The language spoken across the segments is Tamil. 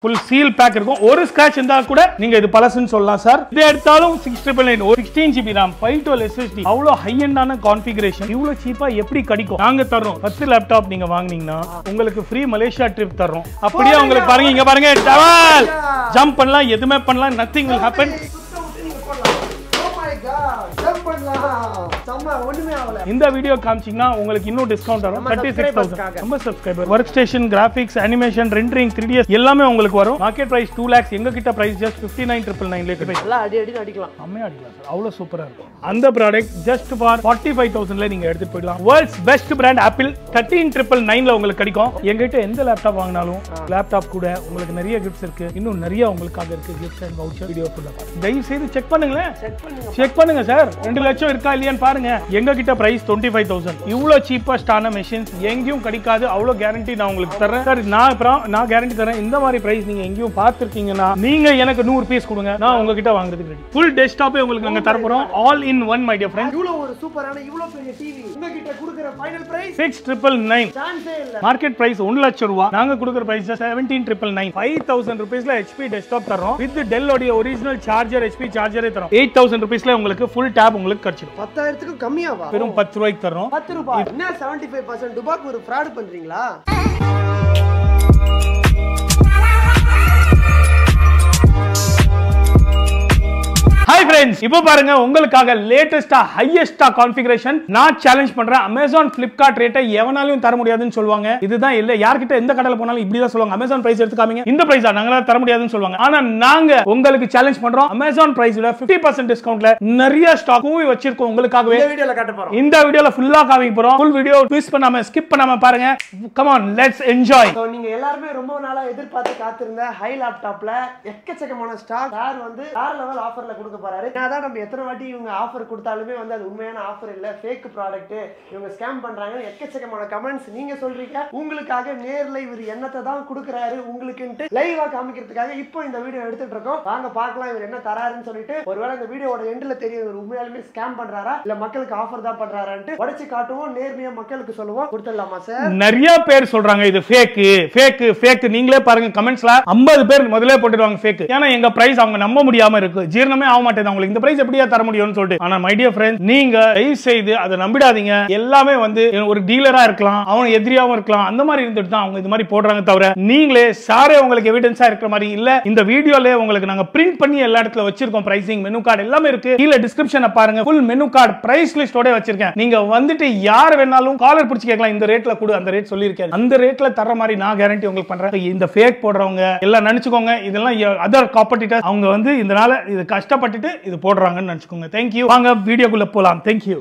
full seal pack இருக்கும். ஒரு ஸ்கிராட்ச் இருந்தா கூட நீங்க இது பலசுன்னு சொல்லலாம் சார். இது எடுத்தாலும் 6999 ஒரு 16GB RAM 512 SSD அவ்வளவு ஹை எண்டான கான்ஃபிகரேஷன் இவ்வளவு சீப்பா எப்படி கிடைக்கும்? நாங்க தரோம் 10 லேப்டாப் நீங்க வாங்குனீங்கன்னா உங்களுக்கு ஃப்ரீ மலேசியா ட்ரிப் தரோம். அப்படியே உங்களுக்கு பாருங்க இங்க பாருங்க டவல் ஜம்ப் பண்ணலாம் எதுமே பண்ணலாம் nothing will happen. இந்த வீடியோ காமிச்சீங்கன்னா உங்களுக்கு இன்னும் டிஸ்கவுண்ட் வரும் 36000 நம்ம subscriber work station graphics animation rendering 3ds எல்லாமே உங்களுக்கு வரும். மார்க்கெட் பிரைஸ் 2 lakhs எங்க கிட்ட பிரைஸ் ஜஸ்ட் 59999 ல கிடைக்கும். எல்லாம் அடி அடிக்கலாம் அம்மே அடிக்கலாம் சார் அவ்வளவு சூப்பரா இருக்கும். அந்த ப்ராடக்ட் ஜஸ்ட் ஃபார் 45000 ல நீங்க எடுத்து போய்டலாம். வேர்ல்ட்ஸ் பெஸ்ட் பிராண்ட் ஆப்பிள் 13999 ல உங்களுக்கு கிடைக்கும். எங்க கிட்ட எந்த லேப்டாப் வாங்கினாலும் லேப்டாப் கூட உங்களுக்கு நிறைய கிஃப்ட்ஸ் இருக்கு. இன்னும் நிறைய உங்களுக்காக இருக்கு கிஃப்ட்ஸ் அண்ட் வவுச்சர் வீடியோ ஃபுல்லா பாருங்க. தயவு செய்து செக் பண்ணுங்க செக் பண்ணுங்க சார் 2 லட்சம் இருக்கா இல்லையான்னு பாருங்க. எங்க கிட்ட பிரைஸ் 25000 இவ்வளவு சீப்பஸ்டான மெஷின்ஸ் எங்கேயும் கிடைக்காது. அவ்வளவு கேரண்டி நான் உங்களுக்கு தரேன் சார். நான் கேரண்டி தரேன். இந்த மாதிரி பிரைஸ் நீங்க எங்கேயும் பார்த்திருக்கீங்கன்னா நீங்க எனக்கு 100 பீஸ் கொடுங்க நான் உங்ககிட்ட வாங்குறதுக்கு ரெடி. ஃபுல் டெஸ்க்டாப்பே உங்களுக்கு நாங்க தர போறோம். All in one my dear friends. இவ்வளவு ஒரு சூப்பரான இவ்வளவு பெரிய டிவி உங்ககிட்ட கொடுக்கிற ஃபைனல் பிரைஸ் 6999 சான்ஸே இல்ல. மார்க்கெட் பிரைஸ் 1 லட்சம் ரூபாய். நாங்க கொடுக்கிற பிரைஸ் 17999 5000 ரூபாய்ஸ்ல HP டெஸ்க்டாப் தரோம். வித் டெல் உடைய ஒரிஜினல் சார்ஜர் HP சார்ஜரே தரோம். 8000 ரூபாய்ஸ்ல உங்களுக்கு ஃபுல் டேப் உங்களுக்கு கிடைச்சிடும். 10000 க்கு கம்மியாவா? வெறும் 10 ரூபாய்க்கு தரோம். 10 ரூபாய் என்ன 75% டுபாக்கு ஒரு ஃப்ராட் பண்றீங்களா? Hi friends, இப்போ பாருங்க உங்களுக்காக லேட்டஸ்டா ஹையஸ்டா கான்ஃபிகரேஷன் நான் சேலஞ்ச் பண்றேன். Amazon Flipkart ரேட்டை எவனாலயும் தர முடியாதுன்னு சொல்வாங்க. இதுதான் இல்ல யார்கிட்ட எந்த கடையில போனாலும் இப்படி தான் சொல்வாங்க. Amazon பிரைஸ் எடுத்து காமிங்க. இந்த பிரைஸா நாங்களால தர முடியாதுன்னு சொல்வாங்க. ஆனா நாங்க உங்களுக்கு சேலஞ்ச் பண்றோம். Amazon பிரைஸ்ல 50% டிஸ்கவுண்ட்ல நிறைய ஸ்டாக் கூவி வச்சிருக்கோம் உங்களுக்காகவே. இந்த வீடியோல காட்ட போறோம். இந்த வீடியோல ஃபுல்லா காமிக்க போறோம். ஃபுல் வீடியோ மிஸ் பண்ணாம ஸ்கிப் பண்ணாம பாருங்க. Come on let's enjoy. So நீங்க எல்லாரும் ரொம்ப நாளா எதிர்பார்த்து காத்திருந்த ஹை லேப்டாப்ல எக்கச்சக்கமான ஸ்டாக் சார் வந்து வேற லெவல் ஆஃபர்ல கொடுக்க போறாரு. அதான் நம்ம எத்தனை வாட்டி இவங்க ஆஃபர் கொடுத்தாலுமே வந்து அது உண்மையான ஆஃபர் இல்ல ஃபேக் ப்ராடக்ட் இவங்க ஸ்கேம் பண்றாங்க. எக்கச்சக்கமான கமெண்ட்ஸ் நீங்க சொல்றீங்க. உங்களுக்காக நேர்ல இவர் என்னத்தை தான் கொடுக்கறாரு உங்களுக்குன்னு லைவா காமிக்கிறதுக்காக இப்போ இந்த வீடியோ எடுத்துட்டு இருக்கோம். வாங்க பார்க்கலாம் இவர் என்ன தராருன்னு சொல்லிட்டு. ஒருவேளை இந்த வீடியோவோட எண்ட்ல தெரியும் இவர் உண்மையாலுமே ஸ்கேம் பண்றாரா இல்ல மக்களுக்கு ஆஃபர் தான் பண்றாரான்னு உடைச்சு காட்டுவோம். நேர்மையா மக்களுக்கு சொல்லுவோம். கொடுத்துடலாமா சார்? நிறைய பேர் சொல்றாங்க இது ஃபேக் ஃபேக் ஃபேக். நீங்களே பாருங்க கமெண்ட்ஸ்ல 50 பேர் முதல்ல போட்டுடுவாங்க ஃபேக். ஏன்னா எங்க பிரைஸ் அவங்க நம்ப முடியாம இருக்கு. ஜீரணமே ஆக மாட்டேங்குது அவங்களுக்கு இந்த பிரைஸ் எப்படியா தர முடியும்னு சொல்லிட்டு. ஆனா மை டியர் ஃப்ரெண்ட்ஸ் நீங்க தயவு செய்து அதை நம்பிடாதீங்க. எல்லாமே வந்து ஒரு டீலரா இருக்கலாம் அவன் எதிரியாவும் இருக்கலாம் அந்த மாதிரி இருந்துட்டு தான் அவங்க இது மாதிரி போடுறாங்க. தவிர நீங்களே சாரே உங்களுக்கு எவிடன்ஸா இருக்கிற மாதிரி இல்ல. இந்த வீடியோல உங்களுக்கு நாங்க பிரிண்ட் பண்ணி எல்லா இடத்துல வச்சிருக்கோம். பிரைசிங் மெனு கார்டு எல்லாமே இருக்கு. கீழ டிஸ்கிரிப்ஷனை பாருங்க. ஃபுல் மெனு கார்டு பிரைஸ் லிஸ்டோட வச்சிருக்கேன். நீங்க வந்துட்டு யார் வேணாலும் காலர் பிடிச்சு கேட்கலாம். இந்த ரேட்ல கொடு அந்த ரேட் சொல்லியிருக்கேன். அந்த ரேட்ல தர மாதிரி நான் கேரண்டி உங்களுக்கு பண்றேன். இந்த ஃபேக் போடுறவங்க எல்லாம் நினைச்சுக்கோங்க இதெல்லாம் அதர் காம்படிட்டர்ஸ் அவங்க வந்து இதனால இது கஷ்டப்பட்டுட்டு இது போடுறாங்கன்னு நினைச்சுக்கோங்க. Thank you. வாங்க வீடியோக்குள்ள போலாம். Thank you.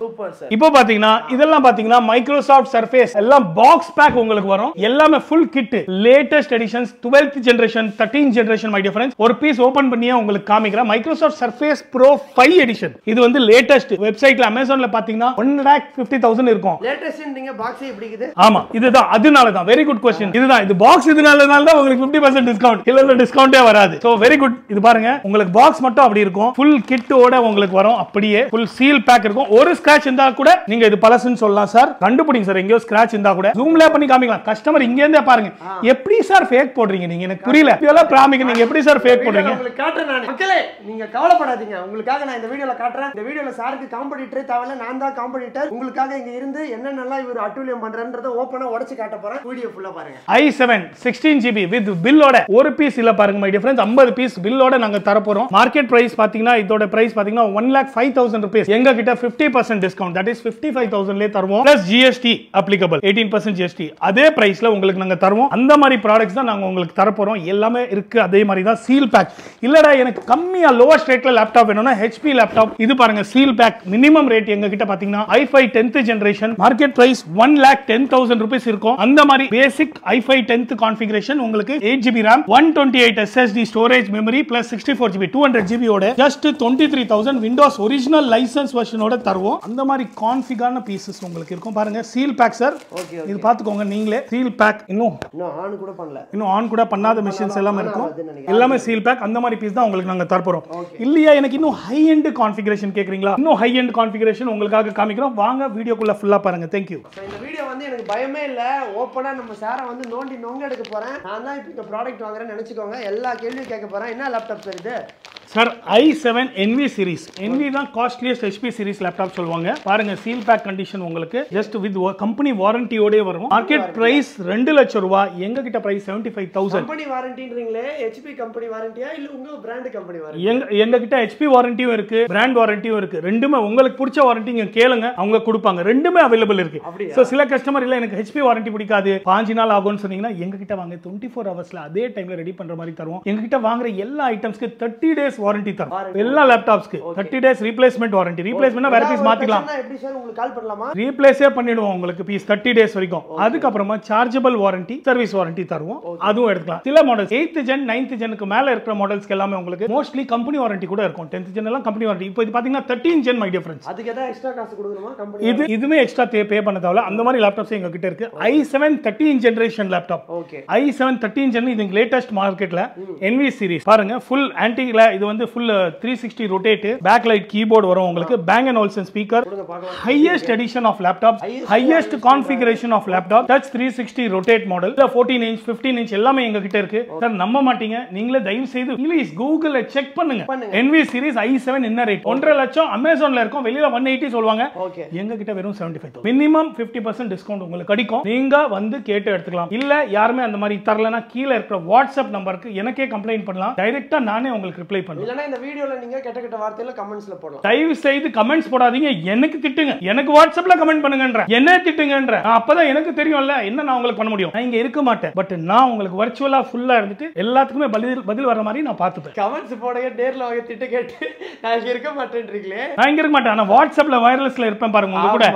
இப்போ பாத்தீங்கன்னா இதெல்லாம் பாத்தீங்கன்னா மைக்ரோசாஃப்ட் சர்ஃபேஸ் எல்லாம் பாக்ஸ் பேக் உங்களுக்கு வரும். எல்லாமே full kit latest editions 12th generation 13th generation my dear friends. ஒரு பீஸ் ஓபன் பண்ணியே உங்களுக்கு காமிக்கிறேன். Microsoft Surface Pro 5 edition. இது வந்து லேட்டஸ்ட். வெப்சைட்ல Amazonல பாத்தீங்கன்னா 1,50,000 இருக்கும். லேட்டஸ்ட்ன்றீங்க பாக்ஸ் எப்படி இருக்குது? ஆமா இதுதான் அதனால தான். Very good question. இதுதான் இது பாக்ஸ் இதனால தான் உங்களுக்கு 50% டிஸ்கவுண்ட். இல்ல டிஸ்கவுண்டே வராது. So very good. இது பாருங்க உங்களுக்கு பாக்ஸ் மட்டும் அப்படி இருக்கும். ஃபுல் கிட்டோட உங்களுக்கு வரும். அப்படியே ஃபுல் சீல் பேக் இருக்கும். ஒரு ஸ்கிராட்ச் இருந்தா கூட நீங்க இது பலசுன்னு சொல்லலாம் சார். கண்டுபிடிங்க சார் எங்கயோ ஸ்கிராட்ச் இருந்தா கூட ஜூம்ல பண்ணி காமிக்கலாம். கஸ்டமர் இங்க இருந்தே பாருங்க. எப்படி சார் ஃபேக் போடுறீங்க நீங்க? எனக்கு புரியல. இதெல்லாம் பிராமிக் நீங்க எப்படி சார் ஃபேக் போடுறீங்க? உங்களுக்கு காட்றேன் நான். மக்களே நீங்க கவலைப்படாதீங்க. உங்களுக்காக நான் இந்த வீடியோல காட்றேன். இந்த வீடியோல சாருக்கு காம்படிட்டரே தேவையில்ல. நான் தான் காம்படிட்டர். உங்களுக்காக இங்க இருந்து என்னென்னலாம் இவர் அட்டூழியம் பண்றன்றத ஓபனா உடைச்சு காட்ட போறேன். வீடியோ ஃபுல்லா பாருங்க. i7 16GB வித் பில்லோட ஒரு பீஸ் இல்ல பாருங்க மை டியர் ஃப்ரெண்ட்ஸ் 50 பீஸ் பில்லோட நாங்க தர போறோம். மார்க்கெட் பிரைஸ் பாத்தீங்கன்னா இதோட பிரைஸ் பாத்தீங்கன்னா 1,05,000 rupees. எங்க கிட்ட 50% டிஸ்கவுண்ட் தட் இஸ் 55,000 லே தருவோம். Plus GST applicable 18% GST. அதே பிரைஸ்ல உங்களுக்கு நாங்க தருவோம். அந்த மாதிரி ப்ராடக்ட்ஸ் தான் நாங்க உங்களுக்கு தர போறோம். எல்லாமே இருக்கு. அதே மாதிரி தான் சீல் பேக். இல்லடா எனக்கு கம்மியா லோவஸ்ட் ரேட்ல லேப்டாப் வேணும்னா HP லேப்டாப் இது பாருங்க சீல் பேக். மினிமம் ரேட் எங்க கிட்ட பாத்தீங்கன்னா i5 10th generation market price 1,10,000 rupees இருக்கும். அந்த மாதிரி பேசிக் i5 10th கான்ஃபிகரேஷன் உங்களுக்கு 8GB RAM 128 SSD storage memory plus 64GB 200GB ஓட ஜஸ்ட் 23,000 விண்டோஸ் ஒரிஜினல் லைசன்ஸ் வெர்ஷனோட தருவோம். அந்த மாதிரி கான்ஃபிகான பீசஸ் உங்களுக்கு இருக்கும். பாருங்க சீல் பேக் சார். இது பாத்துக்கோங்க நீங்களே. சீல் பேக் இன்னும் ஆன் கூட பண்ணாத மிஷின்ஸ் எல்லாம் இருக்கும். எல்லாமே சீல் பேக். அந்த மாதிரி பீஸ் தான் உங்களுக்கு நாங்க தரப்போறோம். இல்லையா எனக்கு இன்னும் ஹை எண்ட் கான்ஃபிகரேஷன் கேக்குறீங்களா? இன்னும் ஹை எண்ட் கான்ஃபிகரேஷன் உங்களுக்காக காமிக்கிறோம். வாங்க வீடியோக்குள்ள ஃபுல்லா பாருங்க. Thank you. இந்த வீடியோ வந்து எனக்கு பயமே இல்ல. ஓபனா நம்ம சாரை வந்து நோங்க எடுக்க போறேன். நான் தான் இப்போ இந்த ப்ராடக்ட் வாங்குறேன்னு நினைச்சுக்கோங்க. எல்லா கேள்வியும் கேட்க போறேன். என்ன லேப்டாப் சார் இது? Sir i7 NV series. NV தான் காஸ்ட்லியஸ்ட் HP சீரிஸ் லேப்டாப் சொல்லுவாங்க. பாருங்க சீல் பேக் கண்டிஷன் உங்களுக்கு ஜஸ்ட் வித் கம்பெனி வாரண்டியோட வரும். மார்க்கெட் பிரைஸ் 2 லட்சம் ரூபாய். எங்க கிட்ட பிரைஸ் 75,000. கம்பெனி வாரண்டின்றீங்களே, HP கம்பெனி வாரண்டியா இல்ல உங்க பிராண்ட் கம்பெனி வாரண்டியா? எங்க கிட்ட HP வாரண்டியும் இருக்கு, பிராண்ட் வாரண்டியும் இருக்கு. ரெண்டுமே உங்களுக்கு பிடிச்ச வாரண்டி நீங்க கேளுங்க, அவங்க கொடுப்பாங்க. ரெண்டுமே அவைலபிள் இருக்கு. சோ சில கஸ்டமர் இல்ல எனக்கு HP வாரண்டி பிடிக்காது 5 நாள் ஆகும்னு சொன்னீங்கன்னா எங்க கிட்ட வாங்க. 24 ஹவர்ஸ்ல அதே டைம்ல ரெடி பண்ற மாதிரி தருவோம். எங்க கிட்ட வாங்குற எல்லா ஐட்டம்ஸ்க்கு 30 டேஸ் வாரண்டி தரும். எல்லா லேப்டாப்ஸ்க்கு 30 டேஸ் ரீப்ளேஸ்மென்ட் வாரண்டி. ரீப்ளேஸ்மென்ட்னா வேற பீஸ் மாத்திக்கலாம். எப்படி சார் உங்களுக்கு கால் பண்ணலாமா? ரீப்ளேஸே பண்ணிடுவோம் உங்களுக்கு பீஸ் 30 டேஸ் வரைக்கும். அதுக்கு அப்புறமா சார்ஜபிள் வாரண்டி, சர்வீஸ் வாரண்டி தருவோம். அதுவும் எடுக்கலாம். சில மாடல்ஸ் 8th ஜென் 9th ஜெனுக்கு மேல இருக்கிற மாடல்ஸ்க்கு எல்லாமே உங்களுக்கு மோஸ்ட்லி கம்பெனி வாரண்டி கூட இருக்கும். 10th ஜென் எல்லாம் கம்பெனி வாரண்டி. இப்போ இது பாத்தீங்கன்னா 13th gen my dear friends. அதுக்கு ஏதாவது எக்ஸ்ட்ரா காசு கொடுக்கணுமா கம்பெனி? இதுமே எக்ஸ்ட்ரா பே பண்ண தேவையில்ல. அந்த மாதிரி லேப்டாப்ஸ் எங்க கிட்ட இருக்கு. i7 13th generation laptop. i7 13th gen இது லேட்டஸ்ட் மார்க்கெட்ல NV சீரிஸ். பாருங்க ஃபுல் ஆன்டிக்ல இது வந்து full 360 rotate, back light keyboard வரும் உங்களுக்கு, bang and Olufsen speaker, highest edition of laptop, highest configuration of laptop, touch 360 rotate model, 14 inch 15 inch எல்லாமே எங்க கிட்ட இருக்கு. சார் நம்ப மாட்டீங்க, நீங்களே தயவு செய்து ப்ளீஸ் கூகுள்ல செக் பண்ணுங்க. NV சீரிஸ் i7 என்ன ரேட்? 1.5 லட்சம் அமேசான்ல இருக்கும், வெளியில 180 சொல்வாங்க. எங்க கிட்ட வெறும் 75,000. மினிமம் 50% டிஸ்கவுண்ட் உங்களுக்கு கிடைக்கும். நீங்க வந்து கேட்டு எடுத்துக்கலாம். இல்ல யாருமே அந்த மாதிரி தரலனா கீழ இருக்கிற வாட்ஸ்அப் நம்பருக்கு எனக்கே கம்ப்ளைண்ட் பண்ணலாம். டைரக்ட்டா நானே உங்களுக்கு ரிப்ளை பண்ணுவேன். இல்லனா இந்த வீடியோல நீங்க கெட்ட வார்த்தையில கமெண்ட்ஸ்ல போடலாம். தயவு செய்து கமெண்ட்ஸ் போடாதீங்க. எனக்கு திட்டுங்க, எனக்கு வாட்ஸ்அப்ல கமெண்ட் பண்ணுங்கன்ற, என்ன திட்டுங்கன்ற. அப்பதான் எனக்கு தெரியும்ல என்ன நான் உங்களுக்கு பண்ண முடியும். நான் இங்க இருக்க மாட்டேன், பட் நான் உங்களுக்கு வர்ச்சுவலா ஃபுல்லா இருந்துட்டு எல்லாத்துக்குமே பதில் வர மாதிரி நான் பாத்துப்பேன். கமெண்ட்ஸ் போடுங்க, நேர்ல வாங்க திட்டு கேட்டு நான் இங்க இருக்க மாட்டேன்றீங்களே. நான் இங்க இருக்க மாட்டேன், ஆனா வாட்ஸ்அப்ல வயர்லெஸ்ல இருப்பேன் பாருங்க. உங்க கூட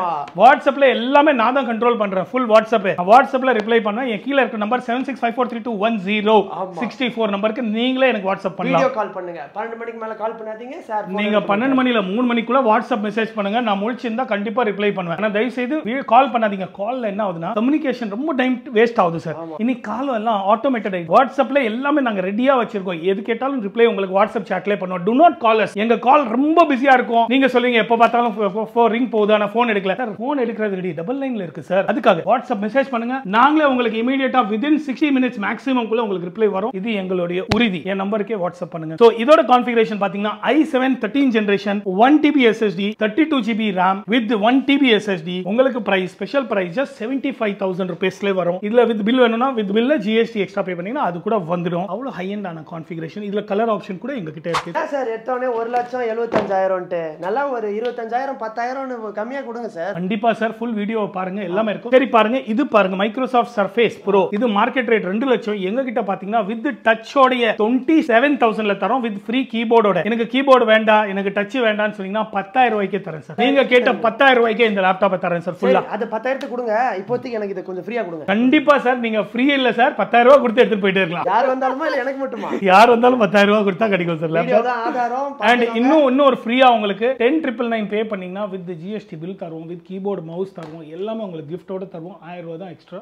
வாட்ஸ்அப்ல எல்லாமே நான் தான் கண்ட்ரோல் பண்றேன். ஃபுல் வாட்ஸ்அப் வாட்ஸ்அப்ல ரிப்ளை பண்ணா என் கீழ இருக்க நம்பர் 7654321064 நம்பருக்கு நீங்களே எனக்கு வாட்ஸ்அப் பண்ணலாம். வீடியோ கால் பண்ணுங்க. 12 மணிக்கு மேல கால் பண்ணாதீங்க சார். நீங்க 12 மணில 3 மணிக்குள்ள வாட்ஸ்அப் மெசேஜ் பண்ணுங்க. நான் முழிச்சிருந்தா கண்டிப்பா ரிப்ளை பண்ணுவேன். ஆனா தயவு செய்து கால் பண்ணாதீங்க. கால்ல என்ன ஆகுதுன்னா கம்யூனிகேஷன் ரொம்ப டைம் வேஸ்ட் ஆகுது சார். இன்னைக்கு கால் எல்லாம் ஆட்டோமேட்டட் ஆயிடுச்சு. வாட்ஸ்அப்ல எல்லாமே நாங்க ரெடியா வச்சிருக்கோம். எது கேட்டாலும் ரிப்ளை உங்களுக்கு வாட்ஸ்அப் சாட்லயே பண்ணுவோம். Do not call us. எங்க கால் ரொம்ப பிஸியா இருக்கும். நீங்க சொல்லுவீங்க எப்ப பார்த்தாலும் ரிங் போகுது, ஆனா போன் எடுக்கல. சார் போன் எடுக்கிறது ரெடி, டபுள் லைன்ல இருக்கு சார். அதுக்காக வாட்ஸ்அப் மெசேஜ் பண்ணுங்க. நாங்களே உங்களுக்கு இமிடியேட்டா within 60 minutes மேக்ஸிமம் குள்ள உங்களுக்கு ரிப்ளை வரும். இது எங்களுடைய உறுதி. என் நம்பருக்கே வாட்ஸ்அப் பண்ணுங்க. சோ இதோட கான்ஃபிகரேஷன் பாத்தீங்கன்னா i7 13th generation 1TB SSD 32GB RAM with 1TB SSD. உங்களுக்கு பிரைஸ் ஸ்பெஷல் பிரைஸ் just 75,000 ரூபாய்ஸ்ல வரும். இதுல வித் பில் வேணும்னா வித் பில்ல GST எக்ஸ்ட்ரா பே பண்ணீங்கன்னா அது கூட வந்துடும். அவ்வளவு ஹை எண்ட் ஆன கான்ஃபிகரேஷன். இதுல கலர் ஆப்ஷன் கூட எங்க கிட்ட இருக்கு. சார் எடுத்தோனே 1,75,000 நல்லா ஒரு 20,000 10,000 கம்மியா கொடுங்க சார். கண்டிப்பா சார். ஃபுல் வீடியோ பாருங்க, எல்லாமே இருக்கும். சரி பாருங்க, இது பாருங்க மைக்ரோசாஃப்ட் சர்ஃபேஸ் ப்ரோ. இது மார்க்கெட் ரேட் 2 லட்சம். எங்க கிட்ட பாத்தீங்கன்னா வித் டச் ஓட 27,000ல தரோம் வித் ஃப்ரீ கீபோர்டோட. எனக்கு கீபோர்டு வேண்டாம், எனக்கு டச் வேண்டாம்னு சொன்னீங்கன்னா 10,000 ரூபாய்க்கு தரேன் சார். நீங்க கேட்ட 10,000 ரூபாய்க்கு இந்த லேப்டாப்பை தரேன் சார் ஃபுல்லா. அது 10,000 கொடுங்க. இப்போதைக்கு எனக்கு இது கொஞ்சம் ஃப்ரீயா கொடுங்க. கண்டிப்பா சார். நீங்க ஃப்ரீ இல்ல சார், 10,000 ரூபாய் கொடுத்து எடுத்துட்டு போயிட்டே இருக்கலாம். யார் வந்தாலுமா இல்ல எனக்கு மட்டுமா? யார் வந்தாலும் 10,000 ரூபாய் கொடுத்தா கிடைக்கும் சார் லேப்டாப். ஆதாரம் அண்ட் இன்னும் ஒரு ஃப்ரீயா உங்களுக்கு 10,999 பே பண்ணீங்கன்னா வித் GST பில் தருவோம், வித் கீபோர்டு மவுஸ் தருவோம், எல்லாமே உங்களுக்கு கிஃப்டோட தருவோம். 1000 ரூபாய் தான் எக்ஸ்ட்ரா.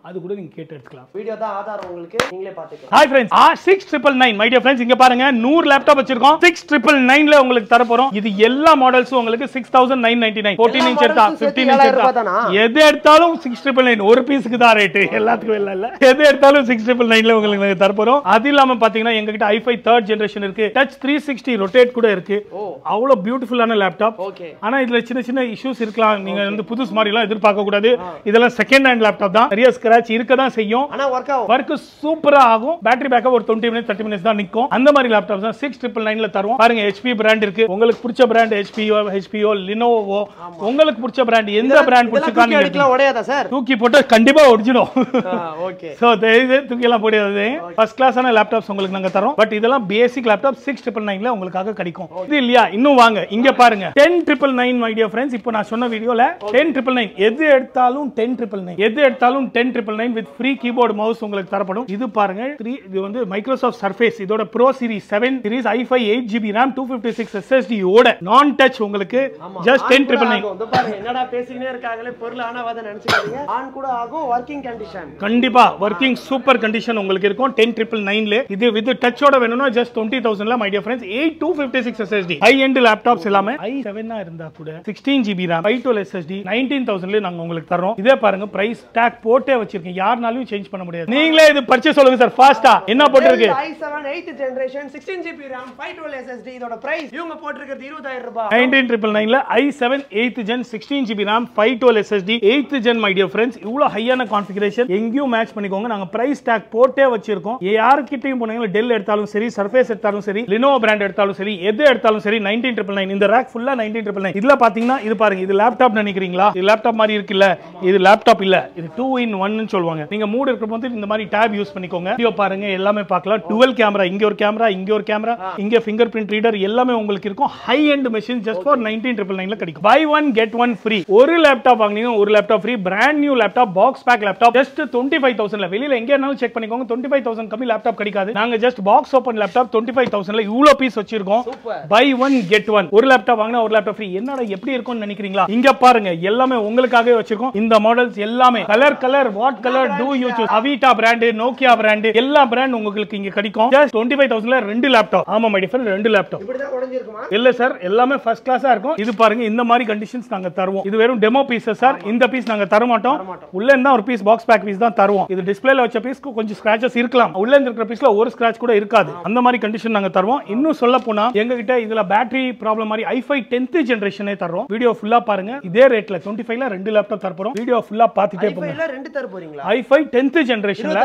அது கூட நீங்க கேட்டு எடுத்துக்கலாம். வீடியோ தான் ஆதாரம் உங்களுக்கு, நீங்களே பாத்துக்கலாம். Hi friends, 6999 my dear friends, இங்க பாருங்க 100 லேப்டாப் வச்சிருக்கோம். 6999ல உங்களுக்கு தர போறோம். இது எல்லா மாடல்ஸும் உங்களுக்கு 6999. 14 இன்ச் எடுத்தா 15 இன்ச் எடுத்தா எது எடுத்தாலும் 6999. ஒரு பீஸ்க்கு தான் ரேட், எல்லாத்துக்கும் இல்ல. எது எடுத்தாலும் 6999ல உங்களுக்கு தர போறோம். அது இல்லாம பாத்தீங்கன்னா எங்க கிட்ட i5 3rd ஜெனரேஷன் இருக்கு. டச் 360 ரொட்டேட் கூட இருக்கு. அவ்வளவு பியூட்டிஃபுல்லான லேப்டாப். ஆனா இதுல சின்ன சின்ன இருக்கலாம். நீங்க வந்து புதுசு மாதிரி எல்லாம் எதிர்பார்க்க கூடாது. இதெல்லாம் செகண்ட் ஹேண்ட் லேப்டாப் தான். நிறைய ஸ்கிராட்ச் இருக்க தான் செய்யும். ஆனா வர்க் சூப்பரா ஆகும். பேட்டரி பேக்கப் ஒரு 20 மினிட்ஸ் 30 மினிட்ஸ் தான் நிக்கும். அந்த மாதிரி லேப்டாப்ஸ் தான் 6999ல தருவோம். பாருங்க HP பிராண்ட் இருக்கு. உங்களுக்கு பிடிச்ச பிராண்ட் HPO Lenovo, உங்களுக்கு பிடிச்ச பிராண்ட் எந்த பிராண்ட் பிடிச்சிருக்காங்க எடுக்கலாம். உடையாதா சார்? தூக்கி போட்டு கண்டிப்பா ஒரிஜினல். ஓகே. சோ தூக்கி எல்லாம் போடாதீங்க. ஃபர்ஸ்ட் கிளாஸான லேப்டாப்ஸ் உங்களுக்கு நாங்க தரோம். பட் இதெல்லாம் பேசிக் லேப்டாப் 6999ல உங்களுக்காக கிடைக்கும். இது இல்லையா? இன்னும் வாங்க, இங்க பாருங்க 10999 மை டியர் फ्रेंड्स. இப்போ நான் சொன்ன வீடியோல 10999 எது எடுத்தாலும் 10999 எது எடுத்தாலும் 10999 வித் ஃப்ரீ கீபோர்டு மவுஸ் உங்களுக்கு தரப்படும். இது பாருங்க இது வந்து மைக்ரோசாஃப்ட் சர்ஃபேஸ். இதோட pro series 7 series i5 8GB RAM 256 SSD ஓட நான் டச் உங்களுக்கு just 10,999. பாருங்க என்னடா பேசினே இருக்காங்களே பொருள் ஆனாவாத நினைச்சுக்காதீங்க. ஆன் கூட ஆகும். வர்க்கிங் கண்டிஷன் கண்டிப்பா வர்க்கிங் சூப்பர் கண்டிஷன் உங்களுக்கு இருக்கும் 10,999 இது வித் டச்சோட வேணும்னா just 20,000 ல my dear friends 8256 SSD high end laptops எல்லாமே i7 ஆ இருந்தா கூட 16GB RAM 512 SSD 19,000 ல நாங்க உங்களுக்கு தரோம். இதே பாருங்க பிரைஸ் டாக் போட்டே வச்சிருக்கேன். யாருனாலும் சேஞ்ச் பண்ண முடியாது. நீங்களே இது பர்ச்சேஸ் சொல்லுங்க சார் ஃபாஸ்டா என்ன போட்டுருக்கு i7 8th generation 16GB RAM 512 SSD இதோட பிரைஸ் இவங்க போட்டுருக்கிறது 20,000 ரூபாய் 19,999 ல i7 8th gen 16GB RAM 512 SSD 8th gen my dear friends இவ்வளவு ஹையான கான்ஃபிகரேஷன் எங்கேயும் மேட்ச் பண்ணிக்கோங்க. நாங்க பிரைஸ் டாக் போட்டே வச்சிருக்கோம். யார்கிட்டயும் போனீங்க டெல் எடுத்தாலும் சரி Surface எடுத்தாலும் சரி Lenovo பிராண்ட் எடுத்தாலும் சரி எது எடுத்தாலும் சரி 19,999 இந்த ரேக் ஃபுல்லா 19,999. இதுல பாத்தீங்கன்னா இது பாருங்க இது லேப்டாப் நினைக்கிறீங்களா? இது லேப்டாப் மாதிரி இருக்குல்ல இது லேப்டாப் இல்ல இது 2-in-1 ன்னு சொல்வாங்க. நீங்க மூட் இருக்கும்போது இந்த மாதிரி டேப் யூஸ் பண்ணிக்கோங்க. வீடியோ பாருங்க எல்லாமே பார்க்கலாம். டுவல் கேமரா இங்க ஒரு கேமரா இங்க ஒரு கேமரா இங்க ஃபிங்கர் பிரிண்ட் ரீடர் எல்லாமே உங்களுக்கு இருக்கும். High end machine just for 19,999 ல கிடைக்கும். buy one get one free. ஒரு லேப்டாப் வாங்குனீங்க ஒரு laptop free. Brand new laptop box pack laptop just 25,000 ல வெளியில எங்க வேணாலும் செக் பண்ணிக்கோங்க. 25,000 கம்மி லேப்டாப் கிடைக்காது. நாங்க just பாக்ஸ் ஓபன் லேப்டாப் 25,000 ல இவ்ளோ பீஸ் வச்சிருக்கோம். buy one get one. ஒரு லேப்டாப் வாங்குனா ஒரு லேப்டாப் ஃப்ரீ. என்னடா எப்படி இருக்கும்னு நினைக்கிறீங்களா? இங்க பாருங்க எல்லாமே உங்களுக்காகவே வச்சிருக்கோம். இந்த மாடல்ஸ் எல்லாமே colour what colour do you choose? Avita brand Nokia brand எல்லா பிராண்ட் உங்களுக்கு இங்க கிடைக்கும். just 25,000 ல ரெண்டு லேப்டாப். ஆமா மை டிஃபரண்ட் ரெண்டு லேப்டாப். இப்படி தான் உடைஞ்சிருக்குமா? இல்ல சார் எல்லாமே ஃபர்ஸ்ட் கிளாஸா இருக்கும். இது பாருங்க இந்த மாதிரி கண்டிஷன்ஸ் நாங்க தருவோம். இது வெறும் டெமோ பீஸ் சார். இந்த பீஸ் நாங்க தர மாட்டோம். உள்ள இருந்தா ஒரு பீஸ் பாக்ஸ் பேக் பீஸ் தான் தருவோம். இது டிஸ்ப்ளேல வச்ச பீஸ்க்கு கொஞ்சம் ஸ்கிராச்சஸ் இருக்கலாம். உள்ள இருக்கிற பீஸ்ல ஒரு ஸ்கிராட்ச் கூட இருக்காது. அந்த மாதிரி கண்டிஷன் நாங்க தருவோம். இன்னும் சொல்ல போனா எங்க கிட்ட இதுல பேட்டரி ப்ராப்ளம் மாதிரி i5 10th ஜெனரேஷனே தரோம். வீடியோ ஃபுல்லா பாருங்க. இதே ரேட்ல 25 ல ரெண்டு லேப்டாப் தரப்போறோம். வீடியோ ஃபுல்லா பாத்துட்டே போங்க. i5 ல ரெண்டு தர போறீங்களா? i5 10th ஜெனரேஷன்ல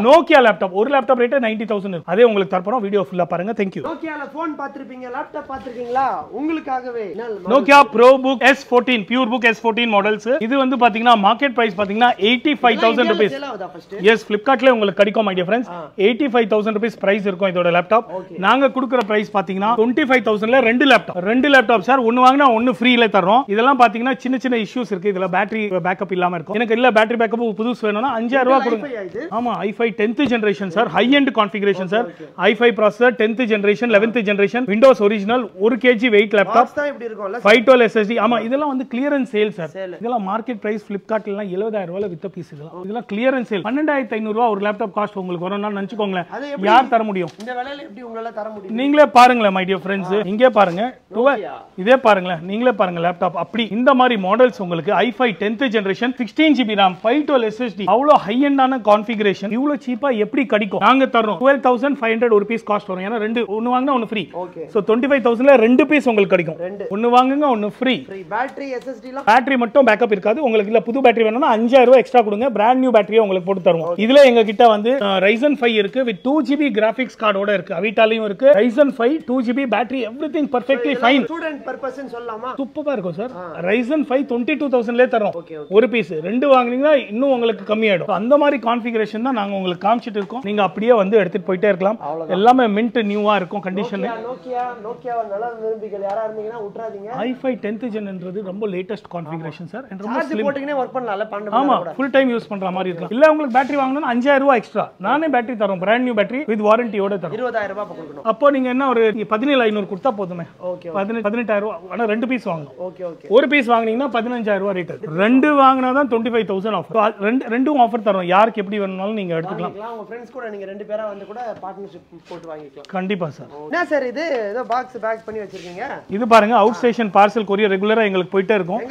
Nokia லேப்டாப் ஒரு லேப்டாப் ரேட் 90,000 அதே உங்களுக்கு தரப்போறோம். வீடியோ ஃபுல்லா பாருங்க. Thank you. Nokiaல போன் பாத்திருப்பீங்க லேப்டாப் பாத்திருக்கீங்களா? உங்களுக்காகவே Nokia ProBook S14 PureBook S14 models. இது வந்து பாத்தீங்கன்னா மார்க்கெட் பிரைஸ் பாத்தீங்கன்னா 85,000 ரூபீஸ். எஸ் Flipkartல உங்களுக்கு கிடைக்கும் my dear friends. 85,000 rupees price இருக்கும் இதோட லேப்டாப். நாங்க கொடுக்கிற பிரைஸ் பாத்தீங்கன்னா 25,000 ல ரெண்டு லேப்டாப் சார். ஒன்னு வாங்குனா ஒன்னு ஃப்ரீல தரோம். இதெல்லாம் பாத்தீங்கன்னா சின்ன இஷ்யூஸ் இருக்கு. இதுல பேட்டரி பேக்கப் இல்லாம இருக்கும். எனக்கு இல்ல பேட்டரி பேக்கப் புதுசு வேணும்னா 5000 ரூபாய் கொடுங்க. ஆமா i5 10th generation sir. High end configuration sir. i5 processor 10th generation 11th generation Windows original 1 kg weight laptop தான் இப்படி இருக்கும்ல 512 SSD. ஆமா இதெல்லாம் வந்து கிளியரன்ஸ் சேல் சார். இதெல்லாம் மார்க்கெட் பிரைஸ் Flipkartல எல்லாம் 70,000 ரூபாயில வித்த பீஸ் இதெல்லாம் கிளியரன்ஸ் சேல். 12,500 ரூபாய் ஒரு லேப்டாப் காஸ்ட் உங்களுக்கு வரும்னா நினைச்சுக்கோங்க. யார் தர முடியும்? இந்த விலையில எப்படி உங்களால தர முடியும்? நீங்களே பாருங்களேன் my dear friends. இங்கே பாருங்க இதே பாருங்களேன் நீங்களே பாருங்க லேப்டாப் அப்படி இந்த மாதிரி மாடல்ஸ் உங்களுக்கு i5 10th generation 16GB RAM 512 SSD அவ்வளோ ஹை எண்டான கான்ஃபிகரேஷன் இவ்வளோ சீப்பா எப்படி கிடைக்கும்? நாங்க தரோம் 12,500 ஒரு பீஸ் காஸ்ட் வரும். ஏன்னா ரெண்டு ஒன்னு வாங்கினா ஒன்னு ஃப்ரீ. சோ 25,000 ல ரெண்டு பீஸ் உங்களுக்கு கிடைக்கும். ஒன்னு வாங்குங்க ஒன்னு ஃப்ரீ. பேட்டரி SSD ல பேட்டரி மட்டும் பேக்கப் இருக்காது. உங்களுக்கு இல்ல புது பேட்டரி வேணும்னா 5000 ரூபாய் எக்ஸ்ட்ரா கொடுங்க. பிராண்ட் நியூ பேட்டரியை உங்களுக்கு போட்டு தருவோம். இதுல எங்க கிட்ட வந்து Ryzen 5 இருக்கு வித் 2GB கிராபிக்ஸ் கார்டோட இருக்கு. Avitaலயும் இருக்கு. Ryzen 5 2GB battery everything perfectly fine. Student purpose ன்னு சொல்லலாமா? சூப்பரா இருக்கும் சார். Ryzen 5 22,000 ல தரோம். ஒரு பீஸ். ரெண்டு வாங்குனீங்கன்னா இன்னும் உங்களுக்கு கம்மியாயிடும். அந்த மாதிரி கான்ஃபிகரேஷன் தான் நாங்க உங்களுக்கு காமிச்சிட்டு இருக்கோம். நீங்க அப்படியே வந்து எடுத்துட்டு போயிட்டே இருக்கலாம். எல்லாமே மின்ட் நியூவா இருக்கும் கண்டிஷன். Nokia நல்ல விரும்பிகள் யாரா இருந்தீங்கன்னா உட்றாதீங்க. i5 10th ஜெனன்றது ரொம்ப லேட்டஸ்ட் கான்ஃபிகரேஷன் சார். ரொம்ப ஸ்லிம் போட்டுக்கினே வர்க் பண்ணலாம்ல 12 ஆமா ஃபுல் டைம் யூஸ் பண்ற மாதிரி இருக்கும். இல்ல உங்களுக்கு பேட்டரி வாங்கணும்னா 5000 ரூபாய் எக்ஸ்ட்ரா. நானே பேட்டரி தரோம். பிராண்ட் நியூ பேட்டரி வித் வாரண்டியோட தரோம். 20,000 ரூபாய் கொடுக்கணும். அப்போ நீங்க என்ன ஒரு 17,500 கொடுத்தா போதுமே. 18,000 ரூபாய். ஆனா ரெண்டு பீஸ் வாங்கணும். ஒரு பீஸ் வாங்குனீங்கன்னா 15,000 ரூபாய் ரேட். ரெண்டு வாங்குனா தான் 25,000 ஆஃபர். ரெண்டும் ஆஃபர் தரோம். யாருக்கு எப்படி வேணும்னாலும் நீங்க எடுத்துக்கலாம். உங்க फ्रेंड्स கூட நீங்க ரெண்டு பேரா வந்து கூட பார்ட்னர்ஷிப் போட்டு வாங்கிக்கலாம். கண்டிப்பா சார். என்ன சார் இது ஏதோ பாக்ஸ் பேக் பண்ணி வச்சிருக்கீங்க? இது பாருங்க அவுட் ஸ்டேஷன் பார்சல் கொரியர் ரெகுலரா எங்களுக்கு போயிட்டே இருக்கும்.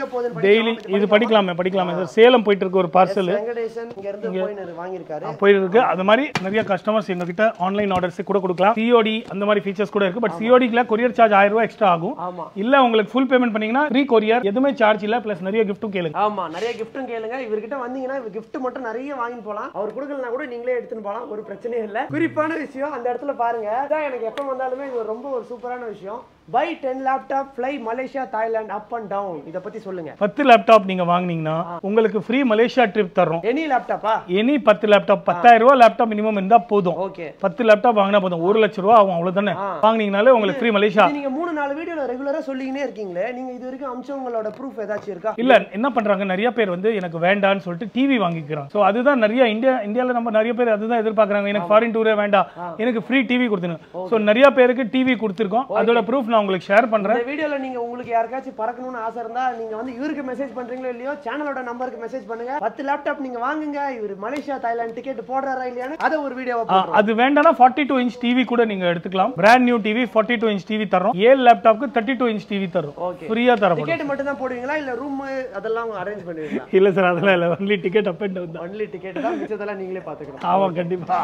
டெய்லி இது படிக்கலாமே சார். சேலம் போயிட்டு இருக்கு ஒரு பார்சல். வெங்கடேசன் இங்க இருந்து வாங்கி இருக்காரு. போயிட்டு இருக்கு. அது மாதிரி நிறைய கஸ்டமர்ஸ் எங்க கிட்ட ஆன்லைன் ஆர்டர்ஸ் கூட கொடுக்கலாம். COD அந்த மாதிரி ஃபீச்சர்ஸ் கூட இருக்கு. பட் COD-க்குல கொரியர் சார்ஜ் 1000 ரூபாய் எக்ஸ்ட்ரா ஆகும். இல்ல உங்களுக்கு ஃபுல் பேமெண்ட் பண்ணீங்கன்னா ஃப்ரீ கொரியர். எதுமே சார்ஜ் இல்ல. பிளஸ் நிறைய கிஃப்ட்டும் கேளுங்க. ஆமா நிறைய கிஃப்ட்டும் கேளுங்க. இவர்கிட்ட வந்தீங்கன்னா கிஃப்ட் மட்டும் நிறைய வாங்கி போலாம். அவர் கொடுக்கலனா கூட நீங்களே எடுத்துட்டு போலாம். ஒரு பிரச்சனையும் இல்ல. குறிப்பான விஷயம் அந்த இடத்துல பாருங்க. இதான் எனக்கு எப்ப வந்தாலுமே இது ரொம்ப ஒரு சூப்பரான விஷயம். Buy 10 laptop fly Malaysia Thailand up and down. இத பத்தி சொல்லுங்க. 10 லேப்டாப் நீங்க வாங்குனீங்கன்னா உங்களுக்கு ஃப்ரீ மலேசியா ட்ரிப் தரோம். எனி லேப்டாப்பா? எனி 10 லேப்டாப் 10,000 ரூபாய் லேப்டாப் மினிமம் இருந்தா போதும். ஓகே. 10 லேப்டாப் வாங்கினா போதும். 1 லட்சம் ரூபாய் ஆகும் அவ்வளவுதானே. வாங்குனீங்கனாலே உங்களுக்கு ஃப்ரீ மலேசியா. நீங்க 3-4 வீடியோல ரெகுலரா சொல்லிக்கிட்டே இருக்கீங்களே, நீங்க இது வரைக்கும் அம்சங்களோட ப்ரூஃப் ஏதாச்சும் இருக்கா? இல்ல என்ன பண்றாங்க, நிறைய பேர் வந்து எனக்கு வேண்டாம்னு சொல்லிட்டு டிவி வாங்கிக்கிறாங்க. சோ அதுதான் நிறைய இந்தியால நம்ம நிறைய பேர் அதுதான் எதிர்பார்க்கறாங்க. எனக்கு ஃபாரின் டூரே வேண்டாம், எனக்கு ஃப்ரீ டிவி கொடுத்துருங்க. சோ நிறைய பேருக்கு டிவி கொடுத்திருக்கோம். அதோட ப்ரூஃப் நான் உங்களுக்கு ஷேர் பண்றேன். இந்த வீடியோல நீங்க உங்களுக்கு யாருக்காச்சும் பறக்கணும்னு ஆசை இருந்தா நீங்க வந்து இவருக்கு மெசேஜ் பண்றீங்களோ இல்லையோ, சேனலோட நம்பருக்கு மெசேஜ் பண்ணுங்க. 10 லேப்டாப் நீங்க வாங்குங்க, இவர் மலேசியா தாய்லாந்து டிக்கெட் போடுறாரா இல்லையான்னு அத ஒரு வீடியோவா போடுறோம். அது வேண்டாம்னா 42 இன்ச் டிவி கூட நீங்க எடுத்துக்கலாம். Brand new TV 42 inch TV தரோம். 7 லேப்டாப்க்கு 32 இன்ச் டிவி தரோம். ஃப்ரீயா தரோம். டிக்கெட் மட்டும் தான் போடுவீங்களா இல்ல ரூம் அதெல்லாம் அரேஞ்ச் பண்ணுவீங்களா? இல்ல சார், அதெல்லாம் இல்ல. Only ticket up and down தான். ஒன்லி டிக்கெட் தான், மிச்சதெல்லாம் நீங்களே பாத்துக்கலாம். ஆமா கண்டிப்பா.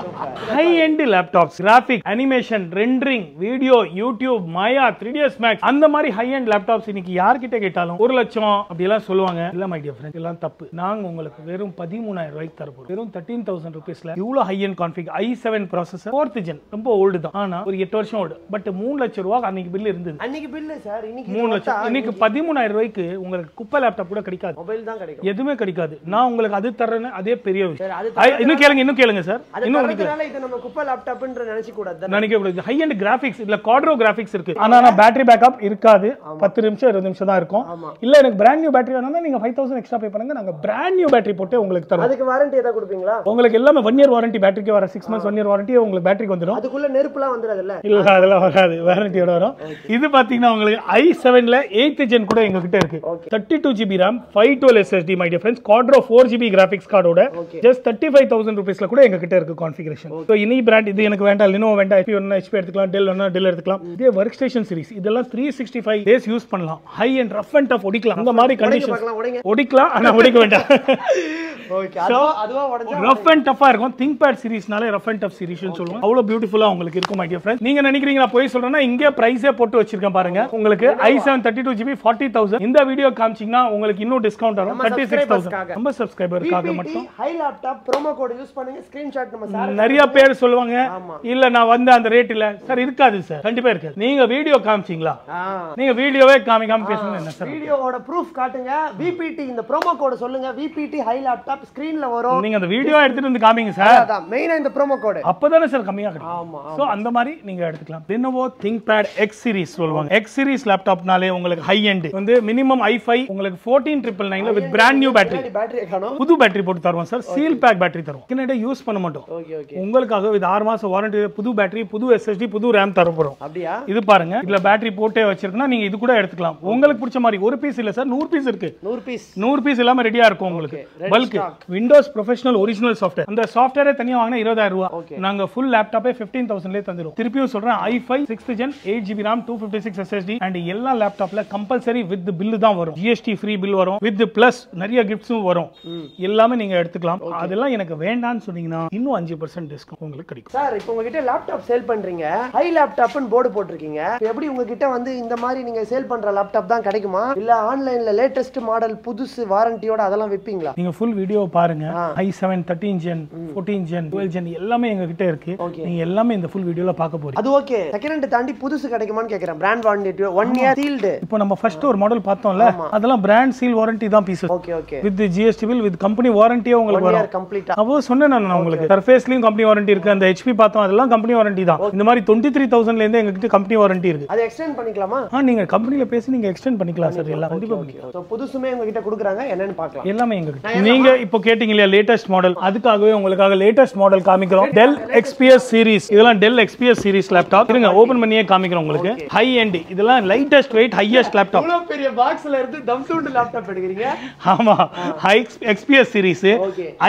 High end laptops, graphic, animation, rendering, video, YouTube, Maya, 3ds Max அந்த மாதிரி ஹை எண்ட் லேப்டாப்ஸ் இன்னைக்கு யார்கிட்ட கேட்டாலும் 1 லட்சம் அப்படி எல்லாம் சொல்லுவாங்க. இல்ல மை டியர் ஃப்ரெண்ட்ஸ், எல்லாம் தப்பு. நாங்க உங்களுக்கு வெறும் 13,000 ரூபாய்க்கு தரப்போம். வெறும் 13,000 ரூபீஸ்ல இவ்வளவு high end config i7 processor 4th gen, ரொம்ப ஓல்டு தான். ஆனா ஒரு 8 வருஷம் ஓல்டு. பட் 3 லட்சம் ரூபாய் அன்னைக்கு பில் இருந்தது. அன்னைக்கு பில் சார், இன்னைக்கு 3 லட்சம். இன்னைக்கு 13,000 ரூபாய்க்கு உங்களுக்கு குப்பை லேப்டாப் கூட கிடைக்காது. மொபைல் தான் கிடைக்கும், எதுவுமே கிடைக்காது. நான் உங்களுக்கு அது தரேன்னு அதே பெரிய விஷயம். இன்னும் கேளுங்க சார். இன்னும் இது நம்ம குப்பை லேப்டாப்ன்ற நினைச்சு கூடாது, நினைக்க கூடாது. ஹை எண்ட் கிராபிக்ஸ் இல்ல குவாட்ரோ கிராபிக்ஸ் இருக்கு. ஆனா பேட்டரி பேக்கப் இருக்காது. 10 நிமிஷம் 20 நிமிஷம் தான் இருக்கும். இல்ல எனக்கு பிராண்ட் நியூ பேட்டரி வேணும்னா நீங்க 5,000 எக்ஸ்ட்ரா பே பண்ணுங்க. நாங்க பிராண்ட் நியூ பேட்டரி போட்டு உங்களுக்கு தரோம். அதுக்கு வாரண்டி ஏதா கொடுப்பீங்களா? உங்களுக்கு எல்லாமே 1 இயர் வாரண்டி, பேட்டரிக்கு வர 6 months 1 இயர் வாரண்டி உங்களுக்கு பேட்டரிக்கு வந்துரும். அதுக்குள்ள நெருப்புலாம் வந்துராதுல்ல? இல்ல அதெல்லாம் வராது, வாரண்டியோட வரும். இது பாத்தீங்கன்னா உங்களுக்கு i7ல 8th gen கூட எங்க கிட்ட இருக்கு. 32 GB RAM 512 SSD my dear friends. quadro 4 GB graphics கார்டோட ஜஸ்ட் 35,000 ரூபீஸ்ல கூட எங்க கிட்ட இருக்கு கான்ஃபிகரேஷன். சோ இனி பிராண்ட் இது எனக்கு வேண்டாம், Lenovo வேண்டாம், HP வேணா HP எடுத்துக்கலாம், Dell வேணா Dell எடுத்துக்கலாம். இதே வொர்க் ஸ்டேஷன் சீரிஸ் இதெல்லாம் 365 டேஸ் யூஸ் பண்ணலாம். High and rough and tough ஒடிக்கலாம். அந்த மாதிரி கண்டிஷன்ஸ் ஒடிக்கலாம், ஆனா ஒடிக்க வேண்டாம். ஓகே, அதுவா உடைஞ்சா ரஃப் அண்ட் டஃபா இருக்கும். ThinkPad சீரிஸ்னாலே ரஃப் அண்ட் டஃப் சீரிஸ்னு சொல்லுவாங்க. அவ்வளவு பியூட்டிஃபுல்லா உங்களுக்கு இருக்கும் மை டியர் ஃப்ரெண்ட்ஸ். நீங்க நினைக்கிறீங்க நான் போய் சொல்றேன்னா இங்கே பிரைஸே போட்டு வச்சிருக்கேன் பாருங்க. உங்களுக்கு i7 32 GB 40,000. இந்த வீடியோ காமிச்சீங்கன்னா உங்களுக்கு இன்னும் டிஸ்கவுண்ட் வரும். 36,000 நம்ம சப்ஸ்கிரைபருக்காக மட்டும். High laptop promo code use பண்ணுங்க. ஸ்கிரீன்ஷாட் நம்ம சார் நிறைய பேர் சொல்லுவாங்க இல்ல நான் வந்து அந்த ரேட் இல்ல சார். இருக்காது சார், கண்டிப்பா இருக்காது. நீங்க வீடியோ காமிச்சீங்களா? நீங்க வீடியோவே காமிக்காம பேசுங்க என்ன சார்? வீடியோவோட ப்ரூஃப் காட்டுங்க. VPT இந்த ப்ரோமோ கோட் சொல்லுங்க. VPT ஹை லேப்டாப் ஸ்கிரீன்ல வரும். நீங்க அந்த வீடியோ எடுத்துட்டு வந்து காமிங்க சார். அதான் மெயினா இந்த ப்ரோமோ கோட். அப்பதானே சார் கம்மியா கிடைக்கும். ஆமா. சோ அந்த மாதிரி நீங்க எடுத்துக்கலாம். Lenovo ThinkPad X series சொல்லுவாங்க. X series லேப்டாப்னாலே உங்களுக்கு ஹை எண்ட் வந்து மினிமம் i5 உங்களுக்கு 14999 ல வித் பிராண்ட் நியூ பேட்டரி. புது பேட்டரி போட்டு தருவோம் சார். சீல் பேக் பேட்டரி தருவோம். கினடே யூஸ் பண்ண மாட்டோம். உங்களுக்காக வித் 6 மாசம் வாரண்டி, புது பேட்டரி, புது SSD, புது RAM தரப்போறோம். அப்படியே இது பாருங்க. இதுல பேட்டரி போட்டே வச்சிருக்கனா நீங்க இது கூட எடுத்துக்கலாம். உங்களுக்கு பிடிச்ச மாதிரி ஒரு பீஸ் இல்ல சார், 100 பீஸ் இருக்கு. 100 பீஸ் எல்லாமே ரெடியா இருக்கும் உங்களுக்கு. Bulk Windows Professional original software. அந்த சாஃப்ட்வேரே தனியா வாங்குனா 20,000 ரூபாய். நாங்க ஃபுல் லேப்டாப்பே 15,000 லே தந்துறோம். திருப்பியும் சொல்றேன், i5 6th gen 8 GB RAM 256 SSD and எல்லா லேப்டாப்ல கம்பல்சரி வித் பில் தான் வரும். GST ஃப்ரீ பில் வரும். வித் பிளஸ் நிறைய கிஃப்ட்ஸும் வரும். எல்லாமே நீங்க எடுத்துக்கலாம். அதெல்லாம் எனக்கு வேண்டாம்னு சொன்னீங்கன்னா இன்னும் 5% டிஸ்கவுண்ட் உங்களுக்கு கிடைக்கும். சார் இப்போ உங்ககிட்ட லேப்டாப் சேல் பண்றீங்க, ஹை லேப்டாப்னு போர்டு போட்டுருக்கீங்க. எப்படி உங்ககிட்ட வந்து இந்த மாதிரி நீங்க சேல் பண்ற லேப்டாப் தான் கிடைக்குமா இல்ல ஆன்லைன்ல லேட்டஸ்ட் மாடல் புதுசு வாரண்டியோட அதெல்லாம் விப்பீங்களா? நீங்க ஃபுல் வீடியோ பாருங்க. i7 13 gen 14 gen 12 gen எல்லாமே எங்க கிட்ட இருக்கு. நீங்க எல்லாமே இந்த ஃபுல் வீடியோல பார்க்க போறீங்க. அது ஓகே. செகண்ட் ஹேண்ட் தாண்டி புதுசு கிடைக்குமான்னு கேக்குறேன். Brand warranty 1 year sealed. இப்போ நம்ம ஃபர்ஸ்ட் ஒரு மாடல் பார்த்தோம்ல, அதெல்லாம் பிராண்ட் சீல் வாரண்டி தான் piece. Okay okay. With GST bill with company வாரண்டியே உங்களுக்கு வரும். கம்ப்ளீட்டா. அப்போ சொன்னேன் நான் உங்களுக்கு சர்ஃபேஸ்லயும் கம்பெனி வாரண்டி இருக்கு. அந்த HP பார்த்தோம் அதெல்லாம் கம்பெனி வாரண்டி தான். இந்த மாதிரி 23,000 ல இருந்து எங்க கிட்ட கம்பெனி வாரண்டி இருக்கு. அது எக்ஸ்டெண்ட் பண்ணிக்கலாமா? நீங்க கம்பெனில பேசி நீங்க எக்ஸ்டெண்ட் பண்ணிக்கலாம் சார். எல்லாம் கண்டிப்பா பண்ணிக்கலாம். சோ புதுசுமே உங்க கிட்ட கொடுக்குறாங்க, என்னன்னு பார்க்கலாம். எல்லாமே எங்க கிட்ட. நீங்க இப்போ கேட்டிங்க இல்லையா லேட்டஸ்ட் மாடல், அதுக்காகவே உங்களுக்காக லேட்டஸ்ட் மாடல் காமிக்கிறோம். Dell XPS series. இதெல்லாம் Dell XPS சீரிஸ் லேப்டாப். இருங்க ஓபன் பண்ணியே காமிக்கிறோம் உங்களுக்கு. ஹை எண்ட் இதெல்லாம் லைட்டஸ்ட் வெயிட் ஹையஸ்ட் லேப்டாப். இவ்வளவு பெரிய பாக்ஸ்ல இருந்து தம் சவுண்ட் லேப்டாப் எடுக்கறீங்க. ஆமா, XPS series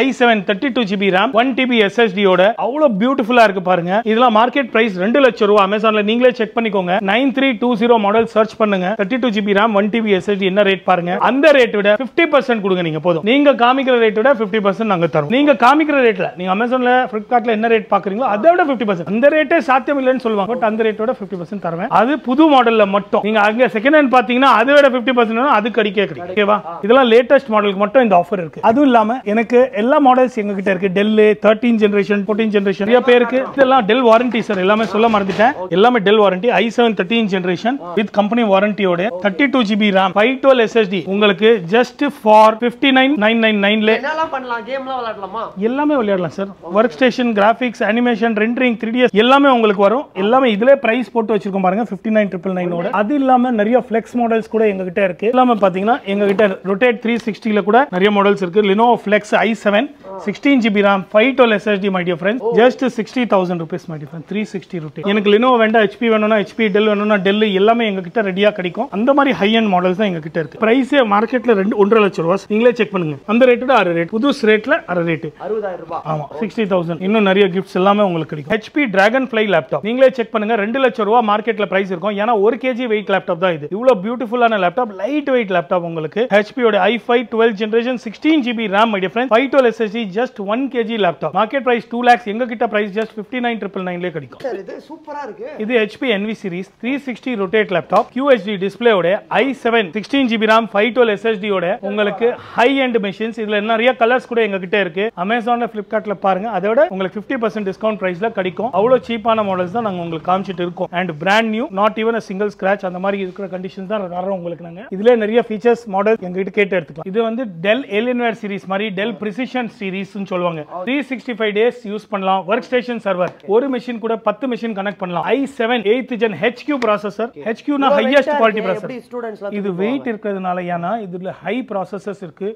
i7 32 GB RAM 1 TB SSD ஓட அவ்வளவு பியூட்டிஃபுல்லா இருக்கு பாருங்க. இதெல்லாம் மார்க்கெட் பிரைஸ் 2 லட்சம் ரூபாய். அமேசான்ல நீங்களே செக் பண்ணிக்கோங்க. 9320 மாடல் சர்ச் பண்ணுங்க. 32 GB RAM 1 TB SSD என்ன ரேட் பாருங்க. அந்த ரேட் விட 50% கொடுங்க நீங்க போதும். நீங்க காமிக்கிற ரேட் விட 50% நாங்க தரோம். நீங்க காமிக்கிற ரேட்ல நீங்க அமேசான்ல Flipkartல என்ன ரேட் பாக்குறீங்களோ அதை விட 50%. அந்த ரேட்டே சாத்தியம் இல்லன்னு சொல்லுவாங்க. பட் அந்த ரேட்டோட 50% தருவேன். அது புது மாடல்ல மட்டும். நீங்க அங்க செகண்ட் ஹேண்ட் பாத்தீங்கன்னா அதை விட 50% அது கடிக்கே கிடைக்கும். ஓகேவா? இதெல்லாம் லேட்டஸ்ட் மாடலுக்கு மட்டும் இந்த ஆஃபர் இருக்கு. அதுவும் இல்லாம எனக்கு எல்லா மாடல்ஸ் எங்க கிட்ட இருக்கு. Dell 13 ஜெனரேஷன் 14 ஜெனரேஷன் நிறைய பேருக்கு இதெல்லாம் Dell வாரண்டி சார். எல்லாமே சொல்ல மறந்துட்டேன். எல்லாமே Dell warranty. i7 13th generation with company warranty ஓட 32GB RAM 512 SSD உங்களுக்கு just for 59999 ல என்னலாம் பண்ணலாம்? கேம்லாம் விளையாடலாமா? எல்லாமே விளையாடலாம் sir. Work station, graphics, animation, rendering, 3DS எல்லாமே உங்களுக்கு வரும். எல்லாமே இதுல பிரைஸ் போட்டு வச்சிருக்கோம் பாருங்க 59999 ஓட. அது இல்லாம நிறைய ஃப்ளெக்ஸ் மாடல்ஸ் கூட எங்க கிட்ட இருக்கு. எல்லாமே பாத்தீங்கன்னா எங்க கிட்ட ரொட்டேட் 360 ல கூட நிறைய மாடல்ஸ் இருக்கு. Lenovo Flex i7 16GB RAM 512 SSD my dear friends just 60,000 rupees my dear friend 360 rotate. எனக்கு Lenovo வேண்டாம், HP வேணும்னா HP, Dell வேணும்னா Dell எல்லாமே எங்க கிட்ட ரெடியா கிடைக்கும். அந்த மாதிரி ஹை எண்ட் மாடல்ஸ் தான் எங்க கிட்ட இருக்கு. பிரைஸே மார்க்கெட்ல 1.5 லட்சம் ரூபாய். நீங்களே செக் பண்ணுங்க. அந்த ரேட்டோட அரை ரேட், புது ரேட்ல அரை ரேட் 60000 ரூபாய். ஆமா 60,000. இன்னும் நிறைய கிஃப்ட்ஸ் எல்லாமே உங்களுக்கு கிடைக்கும். HP Dragonfly லேப்டாப் நீங்களே செக் பண்ணுங்க. 2 லட்சம் ரூபாய் மார்க்கெட்ல பிரைஸ் இருக்கும். ஏன்னா 1 kg வெயிட் லேப்டாப் தான் இது. இவ்வளவு பியூட்டிஃபுல்லான லேப்டாப், லைட் வெயிட் லேப்டாப் உங்களுக்கு. HP ஓட i5 12th generation 16GB RAM my dear friend 512 SSD just 1 kg laptop. Market price 2 lakhs. எங்க கிட்ட பிரைஸ் just 59999 ல கிடைக்கும். சார் இது சூப்பரா இருக்கு. இது HP NV series 360 rotate laptop QHD display ஓட i7 16GB RAM 512 SSD ஓட உங்களுக்கு ஹை எண்ட் மெஷின்ஸ். இதுல நிறைய கலர்ஸ் கூட எங்க கிட்ட இருக்கு. Amazonல Flipkartல பாருங்க. அதோட உங்களுக்கு 50% டிஸ்கவுண்ட் பிரைஸ்ல கிடைக்கும். அவ்வளவு சீப்பான மாடல்ஸ் தான் நாங்க உங்களுக்கு காமிச்சிட்டு இருக்கோம். And brand new, not even a single scratch அந்த மாதிரி இருக்கிற கண்டிஷன்ஸ் தான் வரோம் உங்களுக்கு. நாங்க இதுல நிறைய ஃபீச்சர்ஸ் மாடல் எங்க கிட்ட கேட்டு எடுத்துக்கலாம். இது வந்து Dell Alienware series மாதிரி Dell Precision series னு சொல்லுவாங்க. 365 days யூஸ் பண்ணலாம். வொர்க் ஸ்டேஷன் சர்வர் ஒரு மெஷின் கூட 10 மெஷின் கனெக்ட் பண்ணலாம். i7 8th gen HQ processor. HQ னா ஹையஸ்ட் குவாலிட்டி ப்ராசஸர். இது வெயிட் இருக்கிறதுனால ஏனா இதுல ஹை ப்ராசஸர்ஸ் இருக்கு,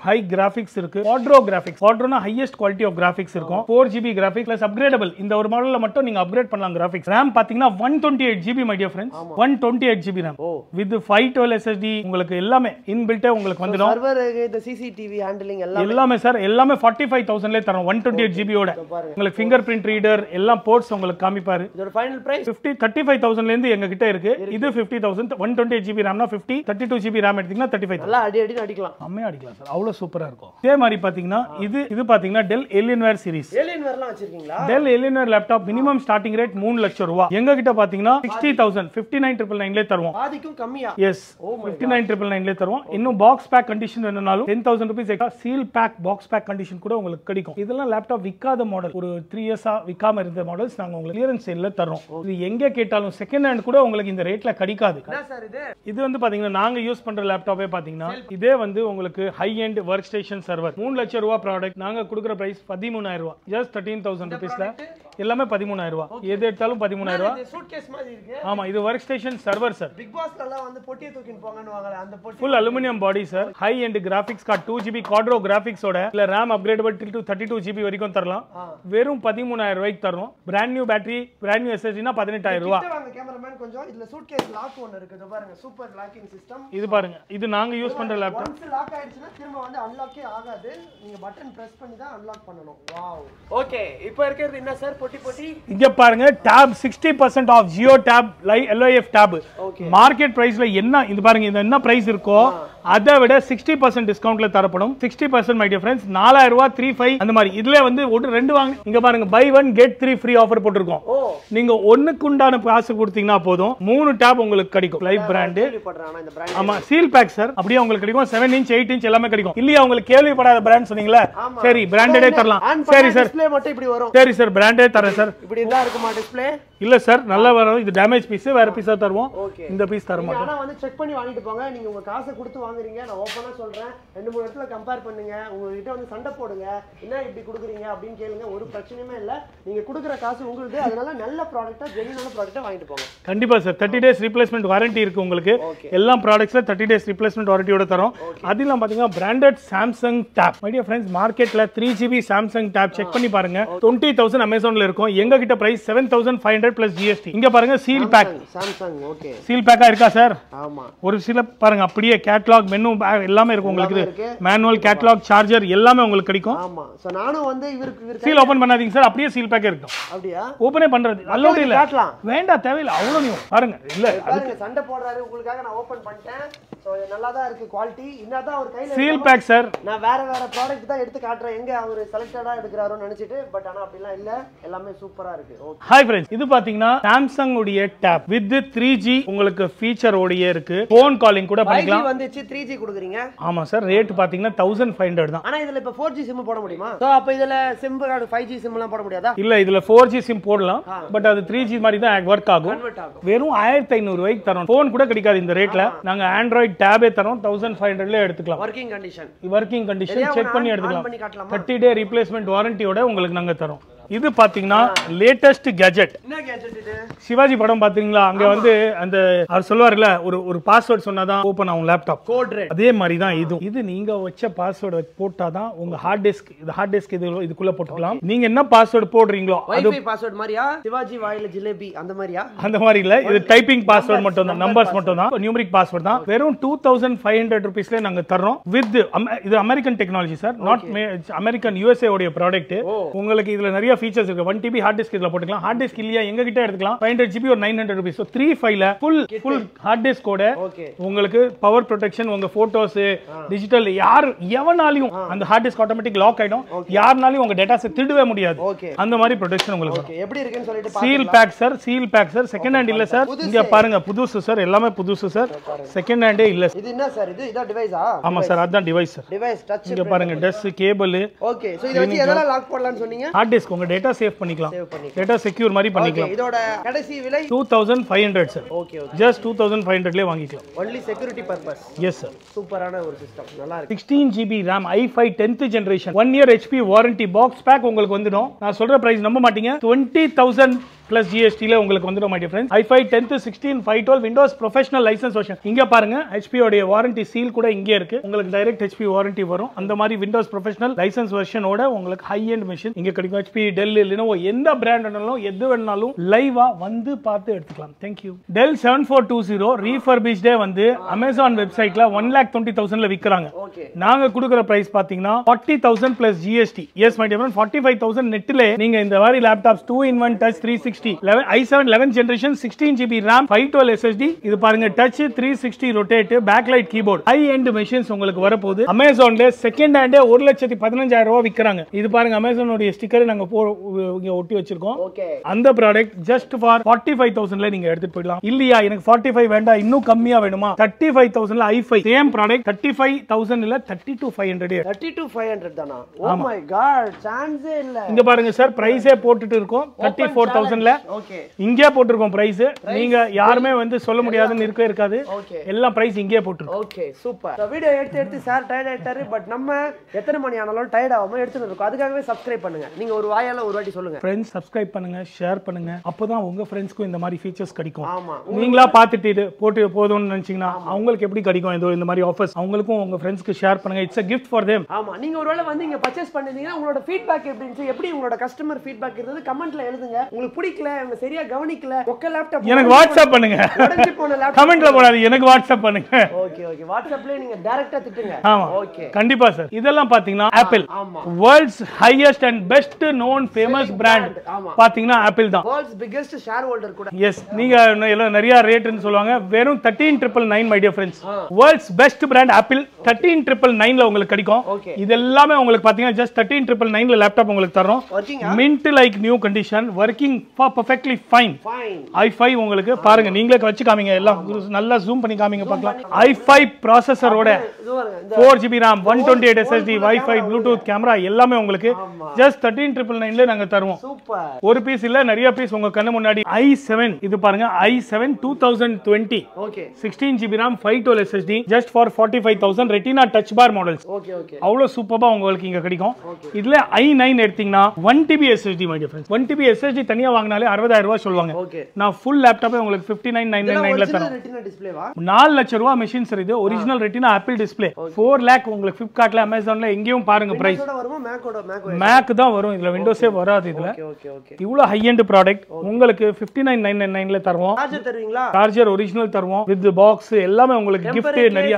ஹை கிராபிக்ஸ் இருக்கு. Quadro graphics, Quadro னா ஹையஸ்ட் குவாலிட்டி ஆஃப் கிராபிக்ஸ் இருக்கும். 4GB graphics plus upgradable. இந்த ஒரு மாடல்ல மட்டும் நீங்க அப்கிரேட் பண்ணலாம் கிராபிக்ஸ். RAM பாத்தீங்கன்னா 128GB my dear friends 128GB RAM with 512 SSD உங்களுக்கு எல்லாமே இன்பில்ட் உங்களுக்கு வந்துடும். சர்வர், இந்த CCTV ஹேண்ட்லிங் எல்லாமே சார் எல்லாமே 45,000 ல தரோம் 128GB ஓட. உங்களுக்கு ஃபிங்கர் பிரிண்ட் ரீடர் எல்லாம் போர்ட்ஸ் உங்களுக்கு காமிப்பாரு. இதோட ஃபைனல் பிரைஸ் 35,000 ல இருந்து எங்க கிட்ட இருக்கு. இது 50,000. 128GB RAM னா 50, 32GB RAM எடுத்தீங்கன்னா 35,000. நல்லா அடி அடிக்கலாம். அம்மே அடிக்கலாம் சார். அவ்வளவு சூப்பரா இருக்கும். இதே மாதிரி பாத்தீங்கன்னா இது பாத்தீங்கன்னா Dell Alienware series. Alienwareலாம் வச்சிருக்கீங்களா? Dell Alienware laptop minimum starting rate 3 லட்சம் ரூபாய். எங்க கிட்ட பாத்தீங்கன்னா 60,000 59999 ல தருவோம். பாதிக்கும் கம்மியா? எஸ் 59999 ல தருவோம். இன்னும் பாக்ஸ் பேக் கண்டிஷன் வேணும்னாலும் 10,000 ரூபாய் extra seal pack box pack condition கூட உங்களுக்கு கிடைக்கும். இதெல்லாம் லேப்டாப் விக்காத மாடல், ஒரு 3 இயர்ஸா விக்காம இருந்த மாடல்ஸ் நாங்க உங்களுக்கு கிளியரன்ஸ் சேல்ல தரோம். இது எங்க கேட்டாலும் செகண்ட் ஹேண்ட் கூட உங்களுக்கு இந்த ரேட்ல கிடைக்காது. என்ன சார் இது? இது வந்து பாத்தீங்கன்னா நாங்க யூஸ் பண்ற லேப்டாப்பே பாத்தீங்கன்னா இதே வந்து உங்களுக்கு high end work station server 3 லட்சம் ரூபாய் ப்ராடக்ட். நாங்க கொடுக்குற பிரைஸ் 13,000 ரூபாய். ஜஸ்ட் 13,000 ரூபீஸ்ல எல்லாமே 13,000 ரூபாய். எது எடுத்தாலும் 13,000 ரூபாய். சூட்கேஸ் மாதிரி இருக்கு. ஆமா இது work station server sir. Big பாஸ்ல எல்லாம் வந்து பொட்டியை தூக்கிட்டு போங்கன்னு வாங்கல அந்த பொட்டி. Full aluminium body sir. High end graphics card 2GB Quadro graphics ஓட இல்ல RAM upgradable till 32GB வரைக்கும் தரலாம். வெறும் 13,000 ரூபாய்க்கு தரோம். Brand new battery, brand new SSD னா 18,000 ரூபாய். வாங்க கேமராமேன் கொஞ்சம். இதுல சூட்கேஸ் லாக் ஒன்னு இருக்குது பாருங்க. Super locking system. இது பாருங்க. இது நாங்க யூஸ் பண்ற லேப்டாப். ஒன்ஸ் லாக் ஆயிடுச்சுனா திரும்ப வந்து அன்லாக்கே ஆகாது. நீங்க பட்டன் பிரஸ் பண்ணி தான் அன்லாக் பண்ணனும். வாவ். ஓகே, இப்போ இருக்குது என்ன சார் பொட்டி? இங்க பாருங்க tab 60% off Jio tab LIF tab. Market பிரைஸ்ல என்ன இது பாருங்க இது என்ன பிரைஸ் இருக்கோ அதை விட 60% டிஸ்கவுண்ட்ல தரப்படும். 60% மை டியர் ஃப்ரெண்ட்ஸ் 4,000 ரூபாய் 35 அந்த மாதிரி. இதுல வந்து ஒரு ரெண்டு வாங்க. இங்க பாருங்க பை 1 get 3 ஃப்ரீ ஆஃபர் போட்டுருக்கோம். நீங்க ஒண்ணுக்கு உண்டான காசு கொடுத்தீங்கன்னா போதும் 3 tab உங்களுக்கு கிடைக்கும். Life brand. ஆமா சீல் பேக் சார். அப்படியே உங்களுக்கு கிடைக்கும். 7 inch 8 inch எல்லாமே கிடைக்கும். இல்லையா உங்களுக்கு கேள்விப்படாத பிராண்ட் சொன்னீங்களா? சரி பிராண்டடே தரலாம். சரி சார் டிஸ்ப்ளே மட்டும் இப்படி வரும். சரி சார் பிராண்டே தரேன் சார். இப்படி இருந்தா இருக்குமா டிஸ்ப்ளே? இல்ல சார் நல்லா வரும். இது டேமேஜ் பீஸ் வேற பீஸா தருவோம். இந்த பீஸ் தர மாட்டோம். ஆனா வந்து செக் பண்ணி வாங்கிட்டு போங்க. நீங்க உங்க காசை கொடுத்து வாங்குறீங்க. நான் ஓபனா சொல்றேன். 2-3 இடத்துல கம்பேர் பண்ணுங்க. உங்ககிட்ட வந்து சண்டை போடுங்க. என்ன இப்படி குடுக்குறீங்க அப்படினு கேளுங்க. ஒரு பிரச்சனையுமே இல்ல. நீங்க குடுக்குற காசு உங்களுக்கு. அதனால நல்ல ப்ராடக்ட்டா ஜெனுயினான ப்ராடக்ட்டா வாங்கிட்டு போங்க. கண்டிப்பா சார். 30 days ரீப்ளேஸ்மென்ட் வாரண்டி இருக்கு உங்களுக்கு. எல்லா ப்ராடக்ட்ஸ்ல 30 days ரீப்ளேஸ்மென்ட் வாரண்டியோட தரோம். அதில பாத்தீங்கன்னா branded Samsung tab. My dear friends மார்க்கெட்ல 3GB Samsung tab செக் பண்ணி பாருங்க. 20,000 Amazonல இருக்கும். எங்க கிட்ட பிரைஸ் 7,500 plus GST. இங்க பாருங்க seal pack Samsung. Okay seal பேக்கா இருக்கா சார்? ஆமா. ஒரு சில பாருங்க அப்படியே கேட்டலாக் மெனு எல்லாமே இருக்கும் உங்களுக்கு. மேனுவல் கேட்டலாக் சார்ஜர் எல்லாமே உங்களுக்கு கிடைக்கும். ஆமா. சோ நானும் வந்து இவருக்கு சீல் ஓபன் பண்ணாதீங்க சார். அப்படியே சீல் பேக் இருக்கும். அப்படியே ஓபனே பண்றது அலோட் இல்ல. வேண்டாம் தேவையில்லை. அவ்வளவு நீ பாருங்க. இல்ல அதுக்கு சண்டை போடுறாரு உங்களுக்காக நான் ஓபன் பண்ணிட்டேன். சோ நல்லா தான் இருக்கு குவாலிட்டி. இன்னதான் ஒரு கையில சீல் பேக் சார். நான் வேற ப்ராடக்ட் தான் எடுத்து காட்றேன். எங்க அவர் செலக்டடா எடுக்கறாரோன்னு நினைச்சிட்டு. பட் ஆனா அப்படிலாம் இல்ல. எல்லாமே சூப்பரா இருக்கு. Hi friends. இது பாத்தீங்கன்னா சாம்சங் உடைய டேப் வித் 3G உங்களுக்கு ஃபீச்சர் ஓடியே இருக்கு. போன் காலிங் கூட பண்ணிக்கலாம். 5G வந்துச்சு 3G கொடுக்குறீங்க. ஆமா சார். ரேட் பாத்தீங்கன்னா 1500 தான். ஆனா இதுல இப்ப 4G சிம் போட முடியுமா? சோ அப்ப இதுல சிம் கார்டு 5G சிம் எல்லாம் போட முடியாதா? இல்ல இதுல 4G சிம் போடலாம். பட் அது 3G மாதிரி தான் வொர்க் ஆகும். வெறும் 1500 ரூபாய்க்கு தரோம். போன் கூட கிடைக்காது இந்த ரேட்ல. நாங்க ஆண்ட்ராய்டு டேபே தரோம் 1500ல எடுத்துக்கலாம். வர்க்கிங் கண்டிஷன் செக் பண்ணி எடுத்துக்கலாம். 30 டே ரீப்ளேஸ்மெண்ட் வாரண்டியோட உங்களுக்கு நாங்க தரோம். இது பாத்தீங்கன்னா லேட்டஸ்ட் கேஜெட். என்ன கேஜெட் இது? சிவாஜி படம் பாத்தீங்களா? அங்க வந்து அந்த அவர் சொல்வார்ல ஒரு பாஸ்வேர்ட் சொன்னாதான் ஓபன் ஆகும் லேப்டாப். Code red. அதே மாதிரி தான் இது நீங்க வச்ச பாஸ்வேர்ட் போட்டாதான் உங்க ஹார்ட் டிஸ்க் இதுக்குள்ள போட்டுக்கலாம். நீங்க என்ன பாஸ்வேர்ட் போடுறீங்களோ அது வைஃபை பாஸ்வேர்ட் மாதிரியா? சிவாஜி வாயில ஜிலேபி அந்த மாதிரியா? அந்த மாதிரி இல்ல. இது டைப்பிங் பாஸ்வேர்ட் மட்டும் தான். நம்பர்ஸ் மட்டும் தான். நியூமரிக் பாஸ்வேர்ட் தான். வெறும் 2500 ரூபீஸ்ல நாங்க தர்றோம். வித் இது American technology sir. Not American USA உடைய ப்ராடக்ட். உங்களுக்கு இதுல நிறைய ஃபீச்சர்ஸ் இருக்கு. 1 TB ஹார்ட் டிஸ்க் இதுல போட்டுக்கலாம். ஹார்ட் டிஸ்க் இல்லையா எங்க கிட்ட எடுத்துக்கலாம். 500 GB ஒரு 900 ரூபீஸ். சோ 3.5ல ஃபுல் ஹார்ட் டிஸ்க் ஓட உங்களுக்கு பவர் ப்ரொடெக்ஷன், உங்க போட்டோஸ், டிஜிட்டல் எவனாலையும் அந்த ஹார்ட் டிஸ்க் ஆட்டோமேட்டிக் லாக் ஆயிடும். யாருனாலையும் உங்க டேட்டாஸ் திருடவே முடியாது. அந்த மாதிரி ப்ரொடெக்ஷன் உங்களுக்கு. எப்படி இருக்குன்னு சொல்லிட்டு seal pack sir. Second hand இல்ல சார். இங்க பாருங்க புதுசு சார். எல்லாமே புதுசு சார். செகண்ட் ஹேண்டே இல்ல. இது என்ன சார்? இது டிவைஸா? ஆமா சார். அதான் டிவைஸ் சார். Device touch. இங்க பாருங்க டஸ் கேபிள். ஓகே. சோ இத வச்சு எதெல்லாம் லாக் பண்ணலாம்னு சொன்னீங்க? ஹார்ட் டிஸ்க் உங்க டேட்டா சேவ் பண்ணிக்கலாம். டேட்டா செக்யூர் மாதிரி பண்ணிக்கலாம். இதோட கடைசி விலை 2500 சார். ஓகே. ஜஸ்ட் 2500லே வாங்கிக்கலாம். only security purpose. yes sir. சூப்பரான ஒரு சிஸ்டம். நல்லா இருக்கு. 16 GB RAM i5 10th generation 1 year HP warranty box pack உங்களுக்கு வந்துடும். நான் சொல்ற பிரைஸ் நம்ப மாட்டீங்க. 20000 plus GST ல உங்களுக்கு வந்துடும் my dear friends. i5 10th 16 512 Windows professional license version. இங்க பாருங்க HP உடைய வாரண்டி சீல் கூட இங்கே இருக்கு. உங்களுக்கு டைரக்ட் HP வாரண்டி வரும். அந்த மாதிரி Windows professional license version ஓட உங்களுக்கு ஹை எண்ட் மெஷின் இங்க கிடைக்கும். HP, Dell, Lenovo எந்த பிராண்ட் வேணாலும் எது வேணாலும் லைவா வந்து பார்த்து எடுத்துக்கலாம். Thank you. Dell 7420 refurbished வந்து Amazon வெப்சைட்ல 1,20,000ல விக்கறாங்க. நாங்க கொடுக்கிற பிரைஸ் பாத்தீங்கன்னா 40,000 plus GST. Yes my dear friend, 45,000 நெட்ல நீங்க இந்த மாதிரி laptops 2-in-1 touch 360 i7 11th generation 16 GB RAM 512 SSD. இது பாருங்க touch 360 rotate backlight keyboard high end machines உங்களுக்கு வரப்போகுது. Amazonல செகண்ட் ஹேண்ட் 1,15,000 ரூபாய் விக்கறாங்க. இது பாருங்க Amazon உடைய ஸ்டிக்கர் நாங்க இங்க ஒட்டி வச்சிருக்கோம். அந்த ப்ராடக்ட் ஜஸ்ட் ஃபார் 45,000ல நீங்க எடுத்துட்டு போய்டலாம். இல்லையா எனக்கு 45 வேண்டாம் இன்னும் கம்மியா வேணுமா? 35,000ல i5 சேம் ப்ராடக்ட் 35,000 இல்ல 32,500. 32,500 தானா? ஓ மை காட், சான்ஸே இல்ல. இங்க பாருங்க சார் பிரைஸே போட்டுட்டு இருக்கோம் 34,000ல. ஓகே. இங்கே போட்டுருக்கோம் பிரைஸ். நீங்க யாருமே வந்து சொல்ல முடியாதுன்னு இருக்காது. எல்லா பிரைஸ் இங்கே போட்டுருக்கோம். Okay super. இந்த வீடியோ எடுத்து சார் டயர்ட் ஆயிட்டாரு. பட் நம்ம எத்தனை மணி ஆனாலும் டயர்ட் ஆகாம எடுத்துட்டு இருக்கோம். அதுக்காகவே சப்ஸ்கிரைப் பண்ணுங்க. நீங்க ஒரு வாயால ஒரு வாட்டி சொல்லுங்க. ஃப்ரெண்ட்ஸ் சப்ஸ்கிரைப் பண்ணுங்க, ஷேர் பண்ணுங்க. அப்பதான் உங்க ஃப்ரெண்ட்ஸ்க்கும் இந்த மாதிரி ஃபீச்சர்ஸ் கிடைக்கும். நீங்களா பார்த்துட்டு போட்டு போதும்னு நினைச்சீங்கன்னா அவங்களுக்கு எப்படி கிடைக்கும் இந்த மாதிரி ஆஃபர்ஸ்? அவங்களுக்கும் உங்க ஃப்ரெண்ட்ஸ்க்கு ஷேர் பண்ணுங்க. It's a gift for them. ஆமா. நீங்க ஒருவேளை வந்து இங்க பர்ச்சேஸ் பண்ணிருந்தீங்கன்னா உங்களோட ஃபீட்பேக் எப்படி இருந்துச்சு, எப்படி உங்களோட கஸ்டமர் ஃபீட்பேக் இருந்தது கமெண்ட்ல எழுதுங்க. உங்களுக்கு பிடிக்கல, அவங்க சரியா கவனிக்கல, ஒக்க லேப்டாப் எனக்கு வாட்ஸ்அப் பண்ணுங்க. உடைஞ்சு போன லேப்டாப் கமெண்ட்ல போடாதீங்க, எனக்கு வாட்ஸ்அப் பண்ணுங்க. ஓகே வாட்ஸ்அப்ல நீங்க டைரக்ட்டா திட்டுங்க. ஆமா ஓகே கண்டிப்பா சார். இதெல்லாம் பாத்தீங்கன்னா apple world's highest and best known famous brand பாத்தீங்கன்னா ஆப்பிள் தான். வேர்ல்ட்ஸ் பிகெஸ்ட் ஷேர் ஹோல்டர் கூட. எஸ். நீங்க எல்லாம் நிறைய ரேட்னு சொல்லுவாங்க. வெறும் 13,999 my dear friends. World's best brand Apple 13,999ல உங்களுக்கு கிடைக்கும். இது எல்லாமே உங்களுக்கு பாத்தீங்கன்னா ஜஸ்ட் 13,999ல லேப்டாப் உங்களுக்கு தரோம். Mint like new condition, working perfectly fine. i5 உங்களுக்கு பாருங்க, நீங்களே வச்சு காமிங்க. எல்லாம் நல்லா ஜூம் பண்ணி காமிங்க பார்க்கலாம். i5 ப்ராசஸரோட 4GB RAM 128 SSD Wi-Fi Bluetooth camera எல்லாமே உங்களுக்கு ஜஸ்ட் 13,999ல நாங்க தருவோம். சூப்பர். ஒரு பீஸ் இல்ல நிறைய பீஸ் உங்க கண்ணு முன்னாடி. i7 இது பாருங்க i7 2020 okay 16GB RAM 512 SSD just for 45,000 Retina touch bar models. Okay அவ்வளவு சூப்பரா உங்களுக்கு இங்க கிடைக்கும். இதுல i9 எடுத்தீங்கன்னா 1TB SSD my dear friends. 1TB SSD தனியா வாங்குனாலே 60,000 ரூபாய் சொல்வாங்க. நான் ஃபுல் லேப்டாப்பே உங்களுக்கு 59,999ல தரேன். Retina டிஸ்ப்ளேவா? 4 லட்சம் ரூபாய் மெஷின் சார் இது. Original Retina Apple display 4 lakh உங்களுக்கு Flipkartல Amazonல எங்கேயும் பாருங்க பிரைஸ். மேக் தான் வரும். இதுல விண்டோஸே வராது. இதுல இவ்வளவு ஹை எண்ட் ப்ராடக்ட் உங்களுக்கு 59,999ல தருவோம். சார்ஜர் தருவீங்களா? சார்ஜர் ஒரிஜினல் தருவோம் வித் பாக்ஸ் எல்லாமே உங்களுக்கு gift நிறைய.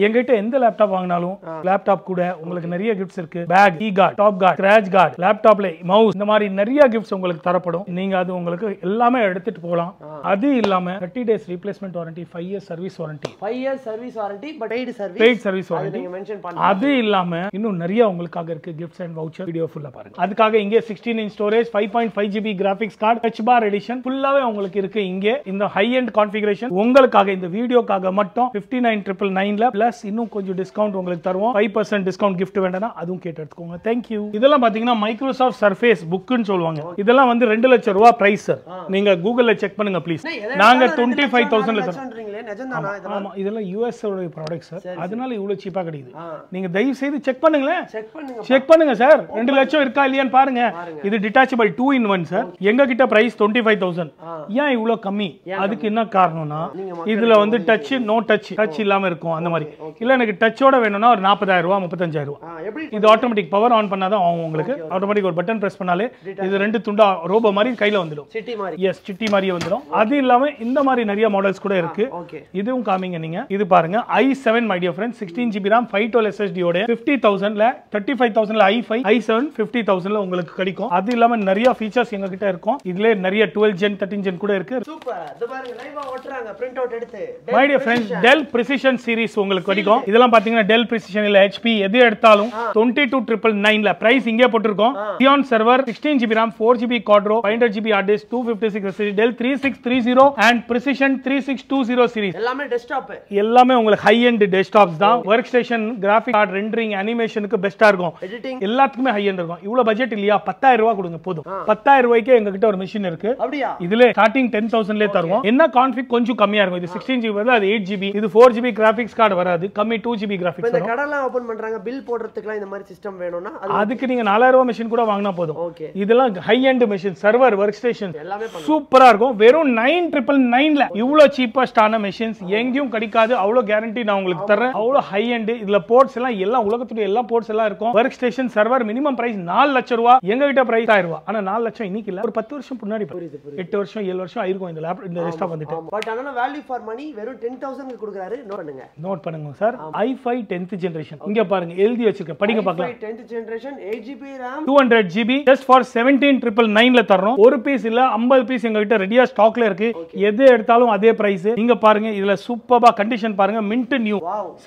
எங்ககிட்ட எந்த லேப்டாப் வாங்கினாலும் லேப்டாப் கூட உங்களுக்கு நிறைய கிஃப்ட்ஸ் இருக்கு. Bag, key card, top card, scratch card, லேப்டாப்ல மவுஸ், இந்த மாதிரி நிறைய கிஃப்ட்ஸ் உங்களுக்கு தரப்படும். நீங்க அது உங்களுக்கு எல்லாமே எடுத்துட்டு போலாம். அது இல்லாம 30 days replacement warranty, 5 years service warranty. 5 years service warranty but paid service warranty நீங்க மென்ஷன் பண்ணுங்க. அது இல்லாம இன்னும் நிறைய உங்களுக்காக இருக்கு கிஃப்ட்ஸ் அண்ட் வவுச்சர். வீடியோ ஃபுல்லா பாருங்க. அதுக்காக இங்க 16 inch storage, 5.5 GB graphics card, touch bar edition ஃபுல்லாவே உங்களுக்கு இருக்கு. இங்க இந்த ஹை எண்ட் கான்ஃபிகரேஷன் உங்களுக்காக இந்த வீடியோக்காக மட்டும் 59,999ல பிளஸ் இன்னும் கொஞ்சம் டிஸ்கவுண்ட் உங்களுக்கு தருவோம். 5% டிஸ்கவுண்ட் gift வேண்டனா அதுவும் கேட்டு எடுத்துக்கோங்க. Thank you. இதெல்லாம் பாத்தீங்கன்னா மைக்ரோசாஃப்ட் சர்ஃபேஸ் புக்னு சொல்லுவாங்க. இதெல்லாம் வந்து 2 லட்சம் ரூபாய் பிரைஸ் சார். நீங்க கூகுள்ல செக் பண்ணுங்க ப்ளீஸ். நாங்க 25,000ல தரோம். நிஜம்தானா இதெல்லாம்? ஆமா இதெல்லாம் யுஎஸ் ஓட ப்ராடக்ட் சார். அதனால இவ்வளவு சீப்பா கிடைக்குது. நீங்க தயவு செய்து செக் பண்ணுங்களேன். செக் பண்ணுங்க சார். 2 லட்சம் இருக்கா இல்லையான்னு பாருங்க. இது டிட்டாச்சபிள் 2 in 1 சார். எங்க கிட்ட பிரைஸ் 25,000. ஏன் இவ்வளவு கம்மி? அதுக்கு என்ன காரணம்னா இதுல வந்து டச் நோ டச் இல்லாம இருக்கும் அந்த மாதிரி. இல்ல எனக்கு டச்சோட வேணும்னா ஒரு 40,000 ரூபாய் 35,000 ரூபாய். இது ஆட்டோமேட்டிக் பவர் ஆன் பண்ணாதான் உங்களுக்கு ஆட்டோமேட்டிக் ஒரு பட்டன் பிரஸ் பண்ணாலே இது 2 துண்டா ரோபோ மாதிரி கையில வந்துடும். சிட்டி மாதிரி. எஸ் சிட்டி மாதிரியே வந்துடும். அது இல்லாம இந்த மாதிரி நிறைய மாடல்ஸ் கூட இருக்கு. இதுவும் காமிங்க நீங்க. இது பாருங்க i7 my dear friends 16 GB RAM 512 SSD ஓட 50,000ல 35,000ல i5 i7 50,000ல உங்களுக்கு கிடைக்கும். அது இல்லாம நிறைய ஃபீச்சர்ஸ் எங்க கிட்ட இருக்கும். இதுல நிறைய 12 gen 13 gen கூட இருக்கு. சூப்பர். இது பாருங்க லைவா ஓட்றாங்க பிரிண்ட் அவுட் எடுத்து. my dear friends Dell Precision series உங்களுக்கு கிடைக்கும். இதெல்லாம் பாத்தீங்கன்னா Dell Precision இல்ல HP எது எடுத்தாலும் 22,999ல பிரைஸ் இங்கே போட்டுருக்கோம். Xeon server 16 GB RAM 4 GB Quadro 500 GB hard disk 256 SSD Dell 3630 and Precision 3620 series எல்லாமே டெஸ்க்டாப். எல்லாமே உங்களுக்கு ஹை எண்ட் டெஸ்க்டாப்ஸ் தான். Work station graphic card rendering அனிமேஷனுக்கு பெஸ்டா இருக்கும். எடிட்டிங் எல்லாத்துக்குமே ஹை எண்ட் இருக்கும். இவ்வளவு பட்ஜெட் இல்லையா? 10,000 ரூபாய் கொடுங்க போதும். 10,000 ரூபாய்க்கு எங்க கிட்ட ஒரு மெஷின் இருக்கு. அப்படியே இதுல ஸ்டார்டிங் 10,000லே தருவோம். என்ன கான்ஃபிக் கொஞ்சம் கம்மியா இருக்கும். இது 16 GB வருது, அது 8 GB. இது 4 GB கிராஃபிக்ஸ் கார்டு வராது. கம்மி 2 GB கிராஃபிக்ஸ் வரும். இந்த கடலாம் ஓபன் பண்றாங்க பில் போடுறதுக்குலாம் இந்த மாதிரி சிஸ்டம் வேணும்னா அதுக்கு நீங்க 4,000 ரூபாய் மெஷின் கூட வாங்கினா போதும். இதெல்லாம் high end machine server work station எல்லாமே சூப்பரா இருக்கும். வெறும் 9,999ல இவ்வளவு சீப்பஸ்டான மெஷின்ஸ் எங்கேயும் கிடைக்காது. அவ்வளவு கேரண்டி நான் உங்களுக்கு தரேன். அவ்வளவு ஹை எண்ட். இதுல போர்ட்ஸ் எல்லாம் உலகத்துடைய எல்லா போர்ட்ஸ் எல்லாம் இருக்கும். Work station server minimum price 4 லட்சம் ரூபாய். எங்க கிட்ட பிரைஸ் 1000 ரூபாய். ஆனா 4 லட்சம் இன்னைக்கு இல்ல, ஒரு 10 வருஷம் முன்னாடி 8 வருஷம் 7 வருஷம் ஆயிருக்கும் இந்த லேப் இந்த டெஸ்க்டாப் வந்துட்டு. பட் ஆனா வேல்யூ ஃபார் மணி வெறும் 10,000 க்கு கொடுக்கறாரு. நோட் பண்ணுங்க சார். i5 10th generation இங்க பாருங்க எழுதி வச்சிருக்கேன். படிங்க பார்க்கலாம். 10th generation 8 GB RAM 200 GB just for 17,999ல தரோம். ஒரு பீஸ் இல்ல 50 பீஸ் எங்க கிட்ட ரெடியா ஸ்டாக்ல இருக்கு. எது எடுத்தாலும் அதே பிரைஸ். நீங்க பாருங்க இதுல சூப்பர்பா கண்டிஷன் பாருங்க. மின்ட் நியூ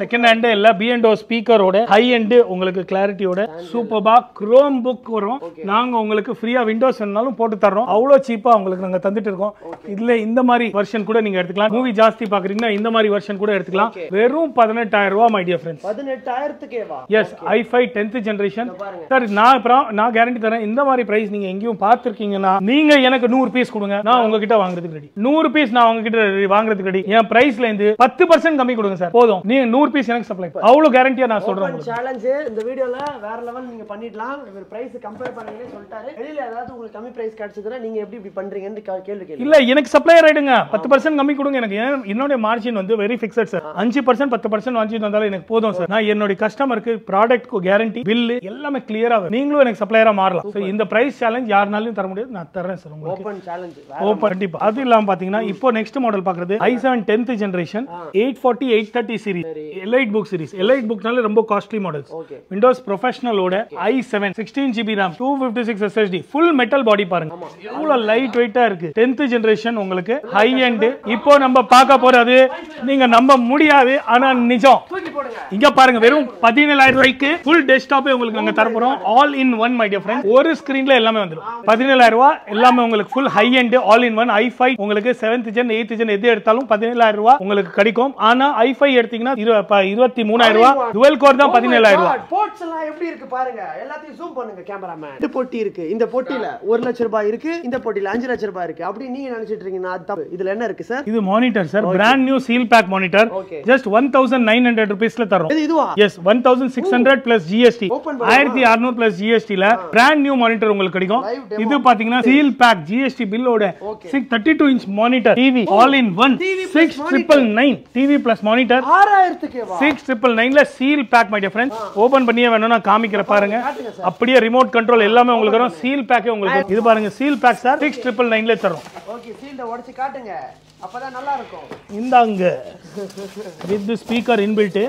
செகண்ட் ஹேண்ட் இல்ல B&O ஸ்பீக்கரோட ஹை எண்ட் உங்களுக்கு கிளாரிட்டியோட சூப்பர்பா குரோம் புக் வரும். நாங்க உங்களுக்கு ஃப்ரீயா விண்டோஸ் வேணாலும் போட்டு தரோம். அவ்வளவு சீப்பா உங்களுக்கு நாங்க தந்துட்டு இருக்கோம். இதுல இந்த மாதிரி வெர்ஷன் கூட நீங்க எடுத்துக்கலாம். மூவி ஜாஸ்தி பாக்குறீங்கன்னா இந்த மாதிரி வெர்ஷன் கூட எடுத்துக்கலாம். வெறும் 18,000 ரூபாய் my dear friends. 18,000க்கே வா. Yes i5 10th generation sir. நான் கேரண்டி தரேன். இந்த மாதிரி பிரைஸ் நீங்க எங்கேயும் பார்த்திருக்கீங்கன்னா நீங்க எனக்கு 100 பீஸ் கொடுங்க, நான் உங்ககிட்ட வாங்குறதுக்கு ரெடி. 100 பீஸ் நான் உங்ககிட்ட வாங்குறதுக்கு ரெடி. என் பிரைஸ்ல இருந்து 10% கம்மி கொடுங்க சார் போதும். நீங்க 100 பீஸ் எனக்கு சப்ளை. அவ்வளவு கேரண்டியா நான் சொல்றேன். சேலஞ்ச் இந்த வீடியோல வேற லெவல் நீங்க பண்ணிடலாம். இவர் பிரைஸ் கம்பேர் பண்ணீங்கன்னு சொல்லிட்டாரு. வெளியில ஏதாவது உங்களுக்கு கம்மி பிரைஸ் கிடைச்சதுன்னா நீங்க எப்படி பண்றீங்கன்னு கேள்வி கேளுங்க. இல்ல எனக்கு சப்ளையர் ஆயிடுங்க. 10% கம்மி கொடுங்க எனக்கு. என்னோட மார்ஜின் வந்து வெரி ஃபிக்ஸட் சார். 5% 10% வாங்கிட்டு வந்தாலும் எனக்கு போதும் சார். நான் என்னோட கஸ்டமருக்கு ப்ராடக்ட்க்கு கேரண்டி பில் எல்லாமே கிளியரா நீங்களும் எனக்கு சப்ளையரா மாறலாம். சோ இந்த பிரைஸ் சேலஞ்ச் யாருனாலும் தர முடியாது. நான் தரேன் சார் உங்களுக்கு. Open challenge. ஓபன் கண்டிப்பா. அது இல்லாம பாத்தீங்கன்னா இப்போ நெக்ஸ்ட் மாடல் பாக்குறது i7 10th generation 840 830 series Elite book series. Elite bookனால ரொம்ப காஸ்ட்லி மாடல்ஸ். விண்டோஸ் ப்ரொஃபஷனல் ஓட i7 16 GB RAM 256 SSD full metal body பாருங்க. எவ்வளவு லைட் வெயிட்டா இருக்கு. 10th generation உங்களுக்கு ஹை எண்ட். இப்போ நம்ம பார்க்க போறது நீங்க நம்ப முடியாது ஆனா நிஜம். இங்க பாருங்க வெறும் 17,000 ரூபாய்க்கு ஃபுல் டெஸ்க்டாப் உங்களுக்கு நாங்க தர போறோம். All in one my dear friend. ஒரு ஸ்கிரீன்ல எல்லாமே வந்துரும். 17,000 ரூபாய் எல்லாமே உங்களுக்கு full high end all in one. i5 உங்களுக்கு 7th gen 8th gen எது எடுத்தாலும் 17,000 ரூபாய் உங்களுக்கு கிடைக்கும். ஆனா i5 எடுத்தீங்கன்னா 23,000 ரூபாய். டுவல் கோர் தான் 17,000 ரூபாய். போர்ட்ஸ் எல்லாம் எப்படி இருக்கு பாருங்க. எல்லாத்தையும் ஜூம் பண்ணுங்க கேமராமேன். இந்த பொட்டி இருக்கு. இந்த பொட்டில 1 லட்சம் ரூபாய் இருக்கு. இந்த பொட்டில 5 லட்சம் ரூபாய் இருக்கு. அப்படி நீங்க நினைச்சிட்டு இருக்கீங்கன்னா அது தப்பு. இதுல என்ன இருக்கு சார்? இது monitor sir. Brand new seal pack monitor. Just 1900 ரூபீஸ்ல தரோம். இதுவா? Yes 1600 plus GST 1600 plus GST ல பிராண்ட் நியூ மானிட்டர் உங்களுக்கு கிடைக்கும். இது பாத்தீங்கன்னா சீல் பேக் GST பில்லோட 32 inch monitor TV all in one 6999 TV plus monitor 6000க்கு வா. 6999ல seal pack my dear friends. Open பண்ணியே வேணும்னா காமிக்கிற பாருங்க. அப்படியே ரிமோட் கண்ட்ரோல் எல்லாமே உங்களுக்கு வரும். சீல் பேக்கே உங்களுக்கு இது பாருங்க சீல் பேக் சார் 6999ல தரோம். ஓகே சீல்ட உடைச்சு காட்டுங்க. அப்பதான் நல்லா இருக்கும். இந்தாங்க வித் ஸ்பீக்கர் இன்பில்ட்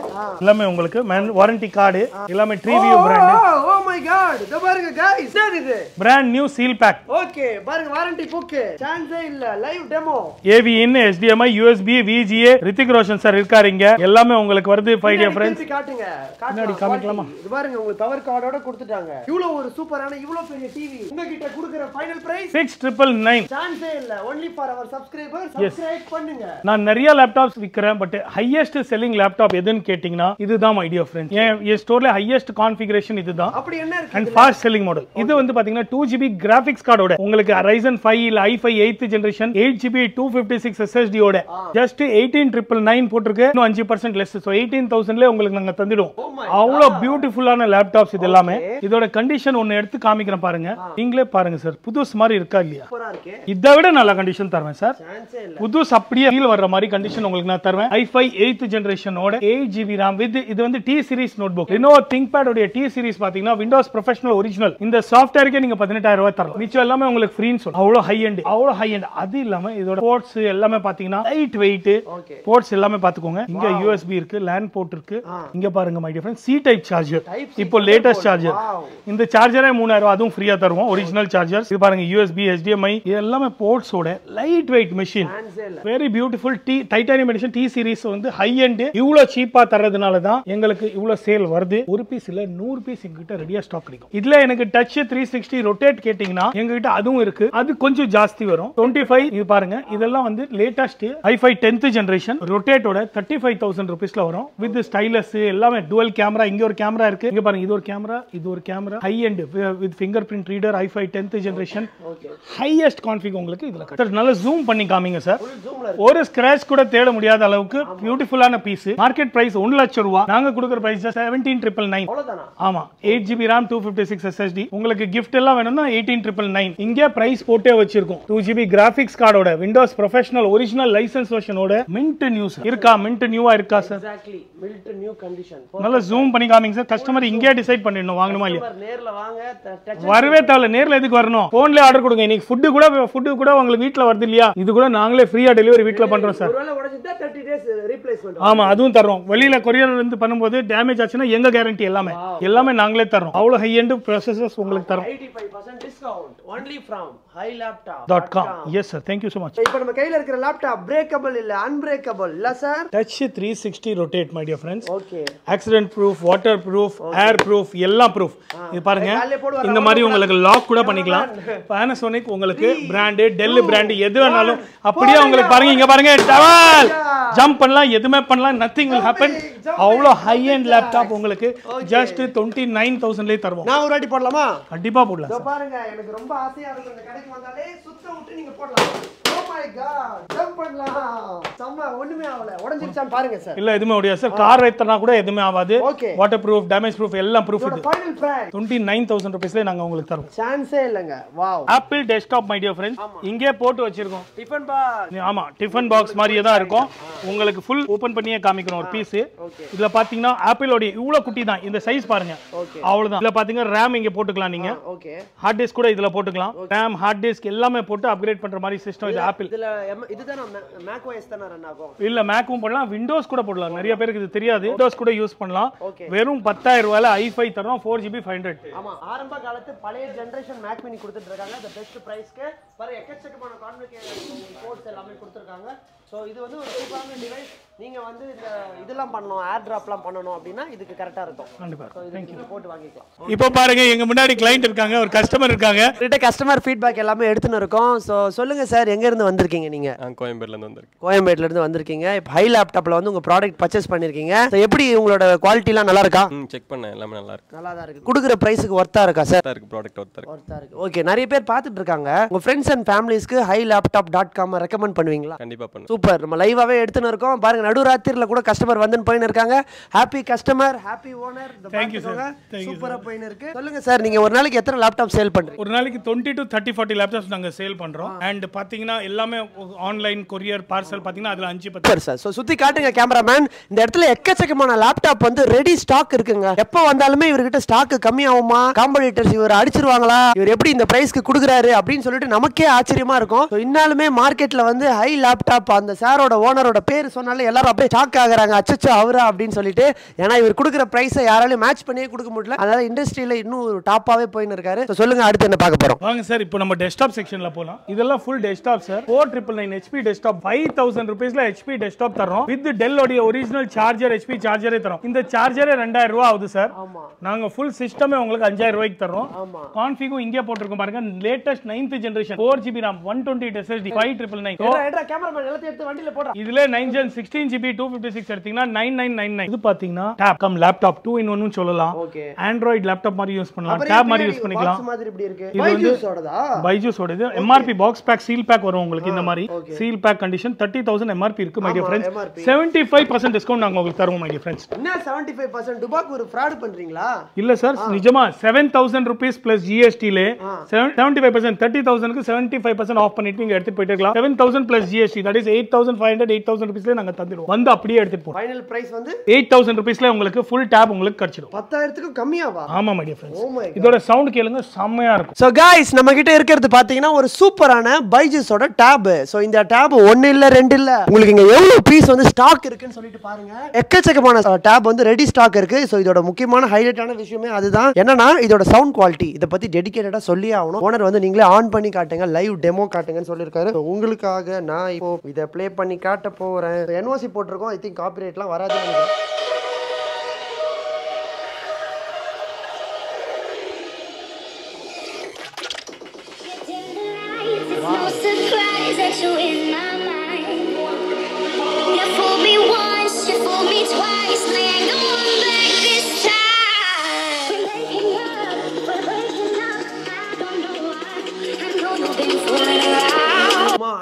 எல்லாமே உங்களுக்கு வாரண்டி கார்டு எல்லாமே ட்ரீவியூ பிராண்ட். Oh my god. இத பாருங்க गाइस. என்ன இது? Brand new seal pack. Okay பாருங்க வாரண்டி புக் சான்ஸே இல்ல live demo AV in HDMI USB VGA Hrithik Roshan sir இருக்காருங்க எல்லாமே உங்களுக்கு வருது 5 டியர் फ्रेंड्स காட்டுங்க முன்னாடி காமிக்கலாமா இது பாருங்க உங்களுக்கு பவர் கார்டோட கொடுத்துட்டாங்க இவ்வளவு ஒரு சூப்பரான இவ்வளவு பெரிய டிவி உங்ககிட்ட கொடுக்கிற ஃபைனல் பிரைஸ் 6999 சான்ஸே இல்ல only for our subscribers subscribe பண்ணுங்க நான் நிறைய லேப்டாப்ஸ் விக்கிறேன் பட் ஹையஸ்ட் செல்லிங் லேப்டாப் எதுன்னு கேட்டிங்கனா இதுதான் மை டியர் फ्रेंड्स என் ஸ்டோர்ல ஹையஸ்ட் கான்ஃபிகரேஷன் இதுதான் அப்படி என்ன இருக்கு and fast selling model இது வந்து பாத்தீங்கன்னா 2GB கிராபிக்ஸ் கார்டோட உங்களுக்கு Ryzen 5 இல்ல i5 8th generation 8GB 256 SSD ஓட just 18999 போட்டுருக்கு இன்னும் 5% லெஸ் சோ 18000 ல உங்களுக்கு நாங்க தந்திடுவோம் அவ்வளவு பியூட்டிஃபுல்லான லேப்டாப்ஸ் இது எல்லாமே இதோட கண்டிஷன் ஒன்னு எடுத்து காமிக்கிறேன் பாருங்க நீங்களே பாருங்க சார் புதுசு மாதிரி இருக்கா இல்லையா சூப்பரா இருக்கு இதை விட நல்ல கண்டிஷன் தருவேன் சார் சான்ஸே இல்ல புதுசு அப்படியே ஃபீல் வர்ற மாதிரி கண்டிஷன் உங்களுக்கு நான் தருவேன் i5 8th ஜெனரேஷனோட 8GB RAM with இது வந்து T series notebook Lenovo ThinkPad உடைய T சீரிஸ் பாத்தீங்கன்னா Windows Professional ஒரிஜினல் இந்த சாஃப்ட்வேர்க்கே நீங்க 18000 ரூபாய் தரலாம் மிச்சம் எல்லாமே உங்களுக்கு ஃப்ரீன்னு சொல்ல அவ்வளவு ஹை எண்ட் அது இல்லாம இதோட போர்ட்ஸ் எல்லாமே பாத்தீங்கன்னா லைட் வெயிட் போர்ட்ஸ் எல்லாமே பாத்துக்கோங்க இங்க USB இருக்கு LAN போர்ட் இருக்கு இங்க பாருங்க my dear friends C type charger இப்போ லேட்டஸ்ட் சார்ஜர் இந்த சார்ஜரே 3000 அதுவும் ஃப்ரீயா தருவோம் ஒரிஜினல் சார்ஜர்ஸ் இது பாருங்க USB HDMI இது எல்லாமே போர்ட்ஸோட light weight machine very beautiful titanium edition T series வந்து ஹை எண்ட் இவ்வளவு சீப்பா தரதுனால தான் எங்களுக்கு இவ்வளவு சேல் வருது ஒரு பீஸ் இல்ல 100 பீஸ் எங்ககிட்ட ரெடியா ஸ்டாக் கிடைக்கும் இதுல எனக்கு டச் 360 ரொட்டேட் கேட்டிங்கனா எங்ககிட்ட அதுவும் இருக்கு அது கொஞ்சம் ஜாஸ்தி வரும் 25 இது பாருங்க இதெல்லாம் வந்து லேட்டஸ்ட் i5 10th ஜெனரேஷன் ரொட்டேட்டோட 35000 ரூபீஸ்ல வரும் வித் ஸ்டைலஸ் எல்லாமே டுவல் கேமரா இங்க ஒரு கேமரா இருக்கு இங்க பாருங்க இது ஒரு camera high end with finger print reader i5 10th generation highest config உங்களுக்கு இதுல சார் நல்லா ஜூம் பண்ணி காமிங்க சார் ஒரு ஸ்கிராட்ச் கூட தேட முடியாத அளவுக்கு பியூட்டிஃபுல்லான பீஸ் மார்க்கெட் பிரைஸ் 1 லட்சம் ரூபாய் நாங்க கொடுக்கிற பிரைஸ் 17999 அவ்வளவுதானா ஆமா 8GB RAM 256 SSD உங்களுக்கு gift எல்லாம் வேணும்னா 18999 இங்க பிரைஸ் போட்டே வச்சிருக்கோம் 2GB கிராபிக்ஸ் கார்டோட Windows Professional ஒரிஜினல் லைசென்ஸ் வெர்ஷனோட மின்ட் நியூஸ் இருக்கா மின்ட் நியூவா இருக்கா sir exactly mint new condition நல்லா ஜூம் பண்ணி காமிங்க சார் கஸ்டமர் இங்கே டிசைட் பண்ணிடணும் வாங்கணுமா இல்லையா நேர்ல வாங்க வரவே தேவையில்ல நேர்ல எதுக்கு வரணும் போன்ல ஆர்டர் கொடுங்க இன்னைக்கு ஃபுட் கூட உங்களுக்கு வீட்ல வருது இல்லையா இது கூட நாங்களே ஃப்ரீயா டெலிவரி வீட்ல பண்றோம் சார் ஒருவேளை உடைச்சிட்டா 30 டேஸ் ரீப்ளேஸ்மென்ட் ஆமா அதுவும் தரோம் வெளியில கொரியர் வந்து பண்ணும்போது டேமேஜ் ஆச்சுன்னா எங்க கேரண்டி எல்லாமே நாங்களே தரோம் அவ்வளவு ஹை எண்ட் ப்ராசஸஸ் உங்களுக்கு தரோம் 85% discount only from hilaptop.com yes sir thank you so much இப்போ நம்ம கையில இருக்கிற லேப்டாப் பிரேக்கபிள் இல்ல அன்பிரேக்கபிள் இல்ல sir touch 360 rotate my dear friends okay accident proof water proof air proof எல்லாம் proof இது பாருங்க இந்த மாதிரி உங்களுக்கு லாக் கூட பண்ணிக்கலாம் Panasonic உங்களுக்கு பிராண்ட் Dell பிராண்ட் எது வேணாலும் அப்படியே உங்களுக்கு பாருங்க இங்க பாருங்க டவல் ஜம்ப் பண்ணலாம் எதுமே பண்ணலாம் nothing will happen அவ்வளோ ஹை எண்ட் லேப்டாப் உங்களுக்கு just 29000 லே தருவோம் நான் ஒரு வாட்டி போடலாமா கண்டிப்பா போடலாம் இதோ பாருங்க எனக்கு ரொம்ப ஆசையா இருக்கு இந்த கடைக்கு வந்தாலே சுத்த விட்டு நீங்க போடலாம் ஓ மை காட் ஜம்ப் பண்ணலாம் சம்ம ஒண்ணுமே ஆவல உடைஞ்சிருச்சான்னு பாருங்க சார் இல்ல எதுமே ஓடியா சார் கார் வைத்தனா கூட எதுமே ஆகாது okay water proof damage proof எல்லாம் ப்ரூஃப் இது ஃபைனல் பிரைஸ் 29000 ரூபாய்ஸ்ல நாங்க உங்களுக்கு தரோம் சான்ஸே இல்லங்க wow apple desktop my dear friends இங்கே போட்டு வச்சிருக்கோம் டிஃபன் பாக்ஸ் ஆமா டிஃபன் பாக்ஸ் மாதிரியே தான் இருக்கும் உங்களுக்கு ஃபுல் ஓபன் பண்ணியே காமிக்கிறோம் ஒரு பீஸ் இதுல பாத்தீங்கன்னா ஆப்பிளோட இவ்ளோ குட்டி தான் இந்த சைஸ் பாருங்க அவ்வளவுதான் இதுல பாத்தீங்கன்னா RAM இங்க போட்டுக்கலாம் நீங்க ஓகே ஹார்ட் டிஸ்க் கூட இதுல போட்டுக்கலாம் RAM ஹார்ட் டிஸ்க் எல்லாமே போட்டு அப்கிரேட் பண்ற மாதிரி சிஸ்டம் இது ஆப்பிள் இதுல இதுதான மேக் OS தான ரன் ஆகும் இல்ல மேக்கும் போடலாம் விண்டோஸ் கூட போடலாம் நிறைய பேருக்கு இது தெரியாது விண்டோஸ் கூட யூஸ் பண்ணலாம் வெறும் 10000 ரூபாயில i5 தரோம் 4GB 500 ஆமா ஆரம்ப காலத்து பழைய ஜெனரேஷன் மேக் மினி கொடுத்துட்டு இருக்காங்க the best price-க்கு பாரு எக்கச்சக்கமான கான்ஃபிகரேஷன் கோட்ஸ் எல்லாமே கொடுத்திருக்காங்க சோ இது வந்து ஒரு சூப்பரான டிவைஸ் நீங்க வந்து இந்த இதெல்லாம் பண்ணனும் ஏர் டிராப்லாம் பண்ணனும் அப்படினா இதுக்கு கரெக்ட்டா இருக்கும் கண்டிப்பா Thank you போட்டு வாங்கிக்கலாம் இப்போ பாருங்க எங்க முன்னாடி கிளையன்ட் இருக்காங்க ஒரு கஸ்டமர் இருக்காங்க கிட்ட கஸ்டமர் ஃபீட்பேக் எல்லாமே எடுத்துன்னு இருக்கோம் சோ சொல்லுங்க சார் எங்க இருந்து வந்திருக்கீங்க நீங்க கோயம்பேட்ல இருந்து வந்திருக்கேன் கோயம்பேட்ல இருந்து வந்திருக்கீங்க இப்போ ஹை லேப்டாப்ல வந்து உங்க ப்ராடக்ட் பர்ச்சேஸ் பண்ணிருக்கீங்க சோ எப்படி உங்களோட குவாலிட்டிலாம் நல்லா இருக்கா செக் பண்ணேன் எல்லாமே நல்லா இருக்கு நல்லா தான் இருக்கு குடுக்குற பிரைஸ்க்கு வர்த்தா இருக்கா சார் இருக்கு ப்ராடக்ட் வர்த்தா இருக்கு ஓகே நிறைய பேர் பார்த்துட்டு இருக்காங்க உங்க ஃப்ரெண்ட்ஸ் அண்ட் ஃபேமிலிஸ்க்கு hilaptop.com ரெக்கமெண்ட் பண்ணுவீங்களா கண்டிப்பா பண்ணுவேன் சூப்பர் நம்ம லைவாவே எடுத்துன்னு இருக்கோம் பாருங்க நடுராத்திரில கூட கஸ்டமர் வந்து போயின்னு இருக்காங்க happy customer happy owner Thank you sir சூப்பரா போயின்னு இருக்கு சொல்லுங்க சார் நீங்க ஒரு நாளைக்கு எத்தனை லேப்டாப் சேல் பண்றீங்க ஒரு நாளைக்கு 20 to 30 40 லேப்டாப்ஸ் நாங்க சேல் பண்றோம் அண்ட் பாத்தீங்கன்னா எல்லாமே ஆன்லைன் கொரியர் பார்சல் பாத்தீங்கன்னா அதுல காமிச்சு பாருங்க சார். சோ சுத்தி காட்டுங்க கேமராமேன். இந்த இடத்துல எக்கச்சக்கமான லேப்டாப் வந்து ரெடி ஸ்டாக் இருக்குங்க. எப்ப வந்தாலுமே இவர்கிட்ட ஸ்டாக் கம்மி ஆகுமா, காம்படிட்டர்ஸ் இவர் அடிச்சிருவாங்களா, இவர் எப்படி இந்த பிரைஸ்க்கு கொடுக்குறாரு அப்படின்னு சொல்லிட்டு நமக்கே ஆச்சரியமா இருக்கும். இன்னாலுமே மார்க்கெட்ல வந்து ஹை லேப்டாப் அந்த சாரோட ஓனரோட பேர் சொன்னாலே எல்லாரும் அப்படியே ஷாக் ஆகுறாங்க. அச்சச்சோ அவரா அப்படின்னு சொல்லிட்டு. ஏன்னா இவர் கொடுக்குற பிரைஸை யாராலையும் மேட்ச் பண்ணியே கொடுக்க முடியல. அதனால இண்டஸ்ட்ரியில இன்னும் ஒரு டாப்பாவே போயின்னு இருக்காரு. சொல்லுங்க அடுத்து என்ன பார்க்க போறோம். வாங்க சார், இப்போ நம்ம டெஸ்க்டாப் செக்ஷன்ல போலாம். இதெல்லாம் full desktop sir. 4999 HP desktop 5000 ரூபீஸ்ல HP desktop தரோம். வித் டெல் உடைய ஒரிஜினல் சார்ஜர் HP சார்ஜரே தரோம். இந்த சார்ஜரே 2000 ரூபாய் ஆகுது சார். நாங்க ஃபுல் சிஸ்டமே உங்களுக்கு 5000 ரூபாய்க்கு தரோம். கான்ஃபிகும் இங்கே போட்டுருக்கோம் பாருங்க. Latest 9th generation 4GB RAM 128 SSD 5999. Cameraman எல்லாத்தையும் எடுத்து வண்டியில போடுறா. இதுல 9 Gen 16GB 256 எடுத்தீங்கன்னா 9999. இது பாத்தீங்கன்னா டேப் கம் லேப்டாப் 2 in 1 னு சொல்லலாம். ஆண்ட்ராய்டு லேப்டாப் மாதிரி யூஸ் பண்ணலாம், டேப் மாதிரி யூஸ் பண்ணிக்கலாம். மாதிரி இப்படி இருக்கு. இது வந்து பைஜூஸ் ஓடது. MRP box pack seal pack வரும் உங்களுக்கு. இந்த மாதிரி சீல் பேக் கண்டிஷன் 30000 MRP இருக்கு மை டியர் ஃப்ரெண்ட்ஸ். 75% டிஸ்கவுண்ட் நாங்க உங்களுக்கு தருவோம் மை டியர் ஃப்ரெண்ட்ஸ். என்ன 75% டுபாக் ஒரு ஃப்ராட் பண்றீங்களா? இல்ல சார், நிஜமா 7000 rupees plus GST லே 75% 30000 க்கு 75% ஆஃப் பண்ணிட்டு நீங்க எடுத்து போயிட்டே இருக்கலாம். 7000 plus GST that is 8500 8000 rupees ல நாங்க தந்துடுவோம். வந்து அப்படியே எடுத்துட்டு போறோம். ஃபைனல் பிரைஸ் வந்து 8000 rupees ல உங்களுக்கு ஃபுல் டேப் உங்களுக்கு கிடைச்சிடும். 10000 க்கு கம்மியாவா? ஆமா மை டியர் ஃப்ரெண்ட்ஸ். இதோட சவுண்ட் கேளுங்க, செம்மையா இருக்கும். சோ गाइस நம்ம கிட்ட இருக்குது பாத்தீங்கன்னா ஒரு சூப்பரான பைஜூஸோட டேப். சோ இந்த டேப் 1 இல்ல 2 இல்ல, உங்களுக்கு இங்க எவ்வளவு பீஸ் வந்து ஸ்டாக் இருக்குன்னு சொல்லிட்டு பாருங்க. எக்கச்சக்கமான டேப் வந்து ரெடி ஸ்டாக் இருக்கு. சோ இதோட முக்கியமான ஹைலைட்டான விஷயமே அதுதான். என்னன்னா இதோட சவுண்ட் குவாலிட்டி. இத பத்தி டெடிகேட்டடா சொல்லியே ஆகணும். ஓனர் வந்து நீங்களே ஆன் பண்ணி காட்டுங்க, லைவ் டெமோ காட்டுங்கன்னு சொல்லிருக்காரு. உங்களுக்காக நான் இப்போ இத ப்ளே பண்ணி காட்ட போறேன். NOC போட்டுருக்கோம். ஐ திங்க் காப்பிரைட்லாம் வராதுன்னு நினைக்கிறேன். No surprise that you in my mind. You fooled me once, you fooled me twice. I ain't going back this time. We're breaking up. I don't know why. I know you've been fooling around.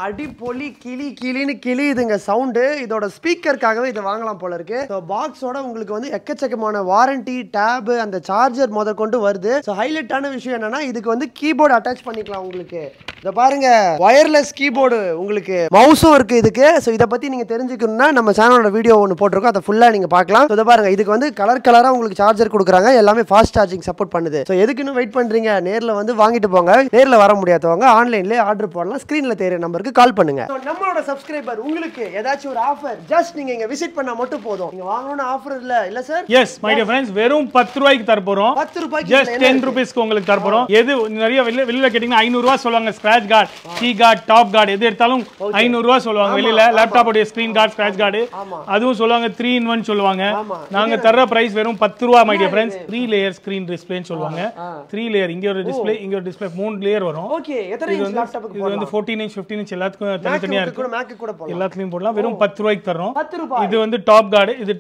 அடிப்பொலி கிளி கிளின்னு கிளியுதுங்க சவுண்டு. இதோட ஸ்பீக்கருக்காகவே இதை வாங்கலாம் போல இருக்கு. ஸோ பாக்ஸோட உங்களுக்கு வந்து எக்கச்சக்கமான வாரண்டி, டேப், அந்த சார்ஜர் முத கொண்டு வருது. ஸோ ஹைலைட்டான விஷயம் என்னன்னா இதுக்கு வந்து கீபோர்டு அட்டாச் பண்ணிக்கலாம். உங்களுக்கு இதை பாருங்க, வயர்லெஸ் கீபோர்டு, உங்களுக்கு மவுஸும் இருக்கு இதுக்கு. ஸோ இதை பத்தி நீங்க தெரிஞ்சுக்கணும்னா நம்ம சேனலோட வீடியோ ஒன்று போட்டிருக்கோம், அதை ஃபுல்லா நீங்க பார்க்கலாம். இதை பாருங்க, இதுக்கு வந்து கலர் கலரா உங்களுக்கு சார்ஜர் கொடுக்குறாங்க. எல்லாமே ஃபாஸ்ட் சார்ஜிங் சப்போர்ட் பண்ணுது. ஸோ எதுக்குன்னு வெயிட் பண்றீங்க? நேரில் வந்து வாங்கிட்டு போங்க. நேரில் வர முடியாதவங்க ஆன்லைன்லேயே ஆர்டர் போடலாம். ஸ்கிரீன்ல தெரிய நம்பருக்கு கால் பண்ணுங்க. நம்மளோட சப்ஸ்கிரைபர் உங்களுக்கு ஏதாச்சும் ஒரு ஆஃபர் ஜஸ்ட் நீங்க இங்க விசிட் பண்ணா மட்டும் போதும். நீங்க வாங்கணும்னு ஆஃபர் இல்ல sir? S my dear friends, வெறும் 10 ரூபாய்க்கு தர போறோம். 10 ரூபாய்க்கு ஜஸ்ட் 10 ரூபீஸ்க்கு உங்களுக்கு தர போறோம். எது நிறைய வெளியில கேட்டிங்கன்னா 500 ரூபாய் சொல்லுவாங்க. Scratch card, key card, top card எது எடுத்தாலும் 500 ரூபாய் சொல்லுவாங்க. வெளியில லேப்டாப் உடைய ஸ்கிரீன் கார்டு, ஸ்கிராட்ச் கார்டு அதுவும் சொல்லுவாங்க. 3 in 1 சொல்லுவாங்க. நாங்க தர பிரைஸ் வெறும் 10 ரூபாய் my dear friends. 3 layer screen டிஸ்ப்ளேன்னு சொல்லுவாங்க. 3 லேயர், இங்க ஒரு டிஸ்ப்ளே, இங்க ஒரு டிஸ்ப்ளே, 3 லேயர் வரும். ஓகே, எத்தனை இன்ச் லேப்டாப்புக்கு இது வந்து 14 inch 15 inch எல்லாத்துக்கும் தனித்தனியா இருக்கு. மேக் கூட போடலாம். எல்லாத்துலயும் போடலாம். வெறும் 10 ரூபாய்க்கு தரோம். 10 ரூபாய். இது வந்து டாப் கார்டு, இது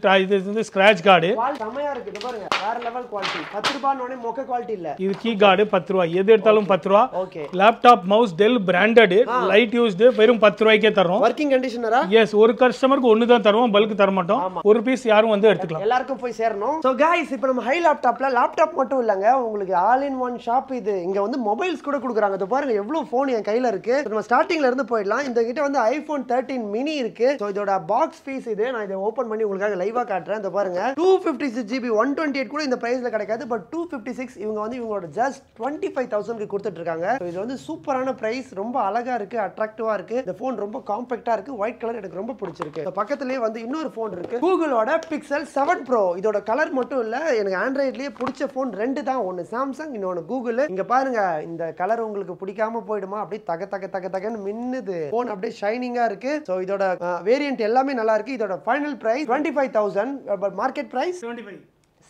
வந்து ஸ்கிராட்ச் கார்டு. செமையா இருக்கு. இது பாருங்க, வேற லெவல் குவாலிட்டி. 10 ரூபாய்னே மொக்க குவாலிட்டி இல்ல. இது கீ கார்டு 10 ரூபாய். எது எடுத்தாலும் 10 ரூபாய். Okay. Laptop, mouse Dell branded, light used, வெறும் 10 ரூபாய்க்கே தரோம். வர்க்கிங் கண்டிஷனரா? எஸ், ஒரு கஸ்டமருக்கு ஒன்னு தான் தருவோம், பல்க் தர மாட்டோம். ஒரு பீஸ் யாரும் வந்து எடுத்துக்கலாம். எல்லாருக்கும் போய் சேரணும். சோ गाइस, இப்போ நம்ம ஹை லேப்டாப்ல லேப்டாப் மட்டும் இல்லங்க, உங்களுக்கு ஆல் இன் ஒன் ஷாப். இது இங்க வந்து மொபைல்ஸ் கூட கொடுக்குறாங்க. இது பாருங்க எவ்வளவு போன் என் கையில இருக்கு. நம்ம ஸ்டார்டிங்ல இருந்து போயிடலாம். இந்த கிட்ட வந்து ஐபோன் 13 மினி இருக்கு. சோ இதோட பாக்ஸ் பீஸ் இது. நான் இதை ஓபன் பண்ணி உங்களுக்காக லைவா காட்டுறேன். இந்த பாருங்க 256GB 128 கூட இந்த பிரைஸ்ல கிடைக்காது. பட் 256 இவங்க வந்து இவங்களோட ஜஸ்ட் 25000 க்கு கொடுத்துட்டு இருக்காங்க. சோ இது வந்து சூப்பரான பிரைஸ். ரொம்ப அழகா இருக்கு, அட்ராக்டிவா இருக்கு. இந்த போன் ரொம்ப காம்பாக்ட்டா இருக்கு. ஒயிட் கலர் எனக்கு ரொம்ப பிடிச்சிருக்கு. பக்கத்துலயே வந்து இன்னொரு போன் இருக்கு, கூகுளோட Pixel 7 Pro. இதோட கலர் மட்டும் இல்ல, எனக்கு ஆண்ட்ராய்ட்லயே பிடிச்ச போன் 2 தான். ஒன்னு சாம்சங், இன்னொன்னு கூகுள். இங்க பாருங்க, இந்த கலர் உங்களுக்கு பிடிக்காம போயிடுமா? அப்படியே தக தக தக தகன்னு மின்னுது. போன் அப்படியே ஷைனிங்கா இருக்கு. சோ இதோட வேரியன்ட் எல்லாமே நல்லா இருக்கு. இதோட final price 25000, but market price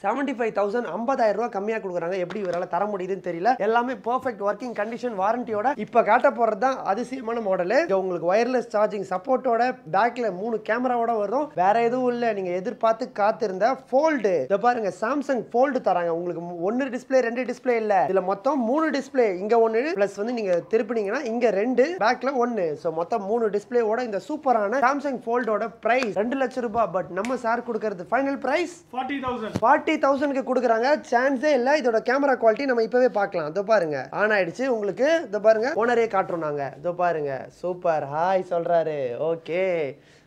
75,000. 50,000 ரூபாய் கம்மியா கொடுக்குறாங்க. எப்படி இவரால தர முடியுதுன்னு தெரியல. எல்லாமே பெர்ஃபெக்ட் வர்க்கிங் கண்டிஷன் வாரண்டியோட இப்ப காட்ட போறது தான் அதிசயமான மாடல். உங்களுக்கு வயர்லெஸ் சார்ஜிங் சப்போர்ட்டோட, பேக்ல 3 கேமராவோட வரும். வேற எதுவும் இல்ல, நீங்க எதிர்பார்த்து காத்திருந்த ஃபோல்டு. இத பாருங்க, சாம்சங் ஃபோல்டு தராங்க உங்களுக்கு. 1 டிஸ்ப்ளே 2 டிஸ்ப்ளே இல்ல, இதுல மொத்தம் 3 டிஸ்ப்ளே. இங்க 1 பிளஸ் வந்து நீங்க திருப்பினீங்கன்னா இங்க 2, பேக்ல 1. சோ மொத்தம் 3 டிஸ்ப்ளேவோட இந்த சூப்பரான சாம்சங் ஃபோல்டோட பிரைஸ் 2 லட்சம் ரூபாய். பட் நம்ம சார் கொடுக்கிறது ஃபைனல் பிரைஸ் 40,000 க்கு கொடுக்குறாங்க. சான்ஸே இல்ல. இதோட கேமரா குவாலிட்டி நம்ம இப்பவே பார்க்கலாம். இதோ பாருங்க, ஆன் ஆயிடுச்சு உங்களுக்கு. இதோ பாருங்க, ஓனரே காட்டுறோம் நாங்க. இதோ பாருங்க, சூப்பர் ஹாய் சொல்றாரு. ஓகே,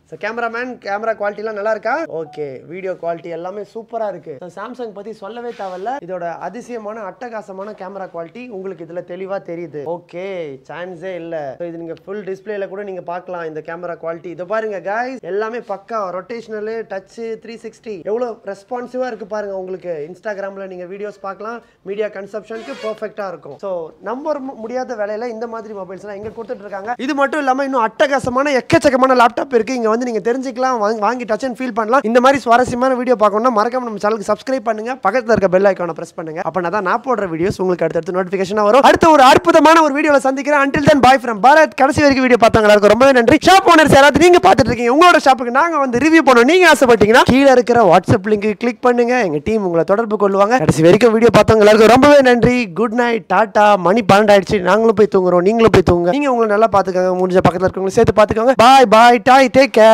ஸோ கேமராமேன் கேமரா குவாலிட்டிலாம் நல்லா இருக்கா? ஓகே, வீடியோ குவாலிட்டி எல்லாமே சூப்பராக இருக்கு. சாம்சங் பற்றி சொல்லவே தேவையில்ல. இதோட அதிசயமான அட்டகாசமான கேமரா குவாலிட்டி உங்களுக்கு இதில் தெளிவாக தெரியுது. ஓகே, சான்ஸே இல்லை. இது நீங்கள் ஃபுல் டிஸ்பிளேல கூட நீங்கள் பார்க்கலாம் இந்த கேமரா குவாலிட்டி. இதை பாருங்க guys, எல்லாமே பக்கா ரொட்டேஷனல், டச், 360 எவ்வளோ ரெஸ்பான்சிவாக இருக்கு பாருங்க. உங்களுக்கு இன்ஸ்டாகிராமில் நீங்கள் வீடியோஸ் பார்க்கலாம். மீடியா கன்சப்ஷனுக்கு பர்ஃபெக்டாக இருக்கும். ஸோ நம்ப முடியாத வேலையில் இந்த மாதிரி மொபைல்ஸ்லாம் எங்கே கொடுத்துட்டு இருக்காங்க. இது மட்டும் இல்லாமல் இன்னும் அட்டகாசமான எக்கச்சக்கமான லேப்டாப் இருக்கு. இங்க வந்து நீங்க தெரிஞ்சுக்கலாம், வாங்கி டச் அண்ட் ஃபீல் பண்ணலாம். இந்த மாதிரி சுவாரஸ்யமான வீடியோ பார்க்கணும்னா மறக்காம நம்ம சேனலுக்கு சப்ஸ்கிரைப் பண்ணுங்க, பக்கத்துல இருக்க பெல் ஐகானை பிரஸ் பண்ணுங்க. அப்பனா நான் போடுற வீடியோஸ் உங்களுக்கு அடுத்து நோட்டிஃபிகேஷனா வரும். அடுத்த ஒரு அற்புதமான ஒரு வீடியோல சந்திக்கிறேன். until then bye from Bharat. கடைசி வரைக்கும் வீடியோ பார்த்தவங்க எல்லாருக்கும் ரொம்பவே நன்றி. ஷாப் ஓனர்ஸ் யாராவது நீங்க பார்த்துட்டு இருக்கீங்க, உங்களோட ஷாப்புக்கு நாங்க வந்து ரிவ்யூ பண்ணோம் நீங்க ஆசைப்பட்டீங்கன்னா கீழ இருக்கிற வாட்ஸ்அப் லிங்க் கிளிக் பண்ணுங்க. எங்க டீம் உங்களை தொடர்பு கொள்வாங்க. கடைசி வரைக்கும் வீடியோ பார்த்தவங்க எல்லாருக்கும் ரொம்பவே நன்றி. Good night, Tata. மணி 12 ஆயிடுச்சு, நாங்களும் போய் தூங்குறோம், நீங்களும் போய் தூங்குங்க. நீங்க உங்களை நல்லா பாத்துக்கோங்க, முடிஞ்ச பக்கத்துல இருக்கவங்க சேர்த்து பாத்துக்கோங்க. பாய் பாய், டாய், டேக் கேர்.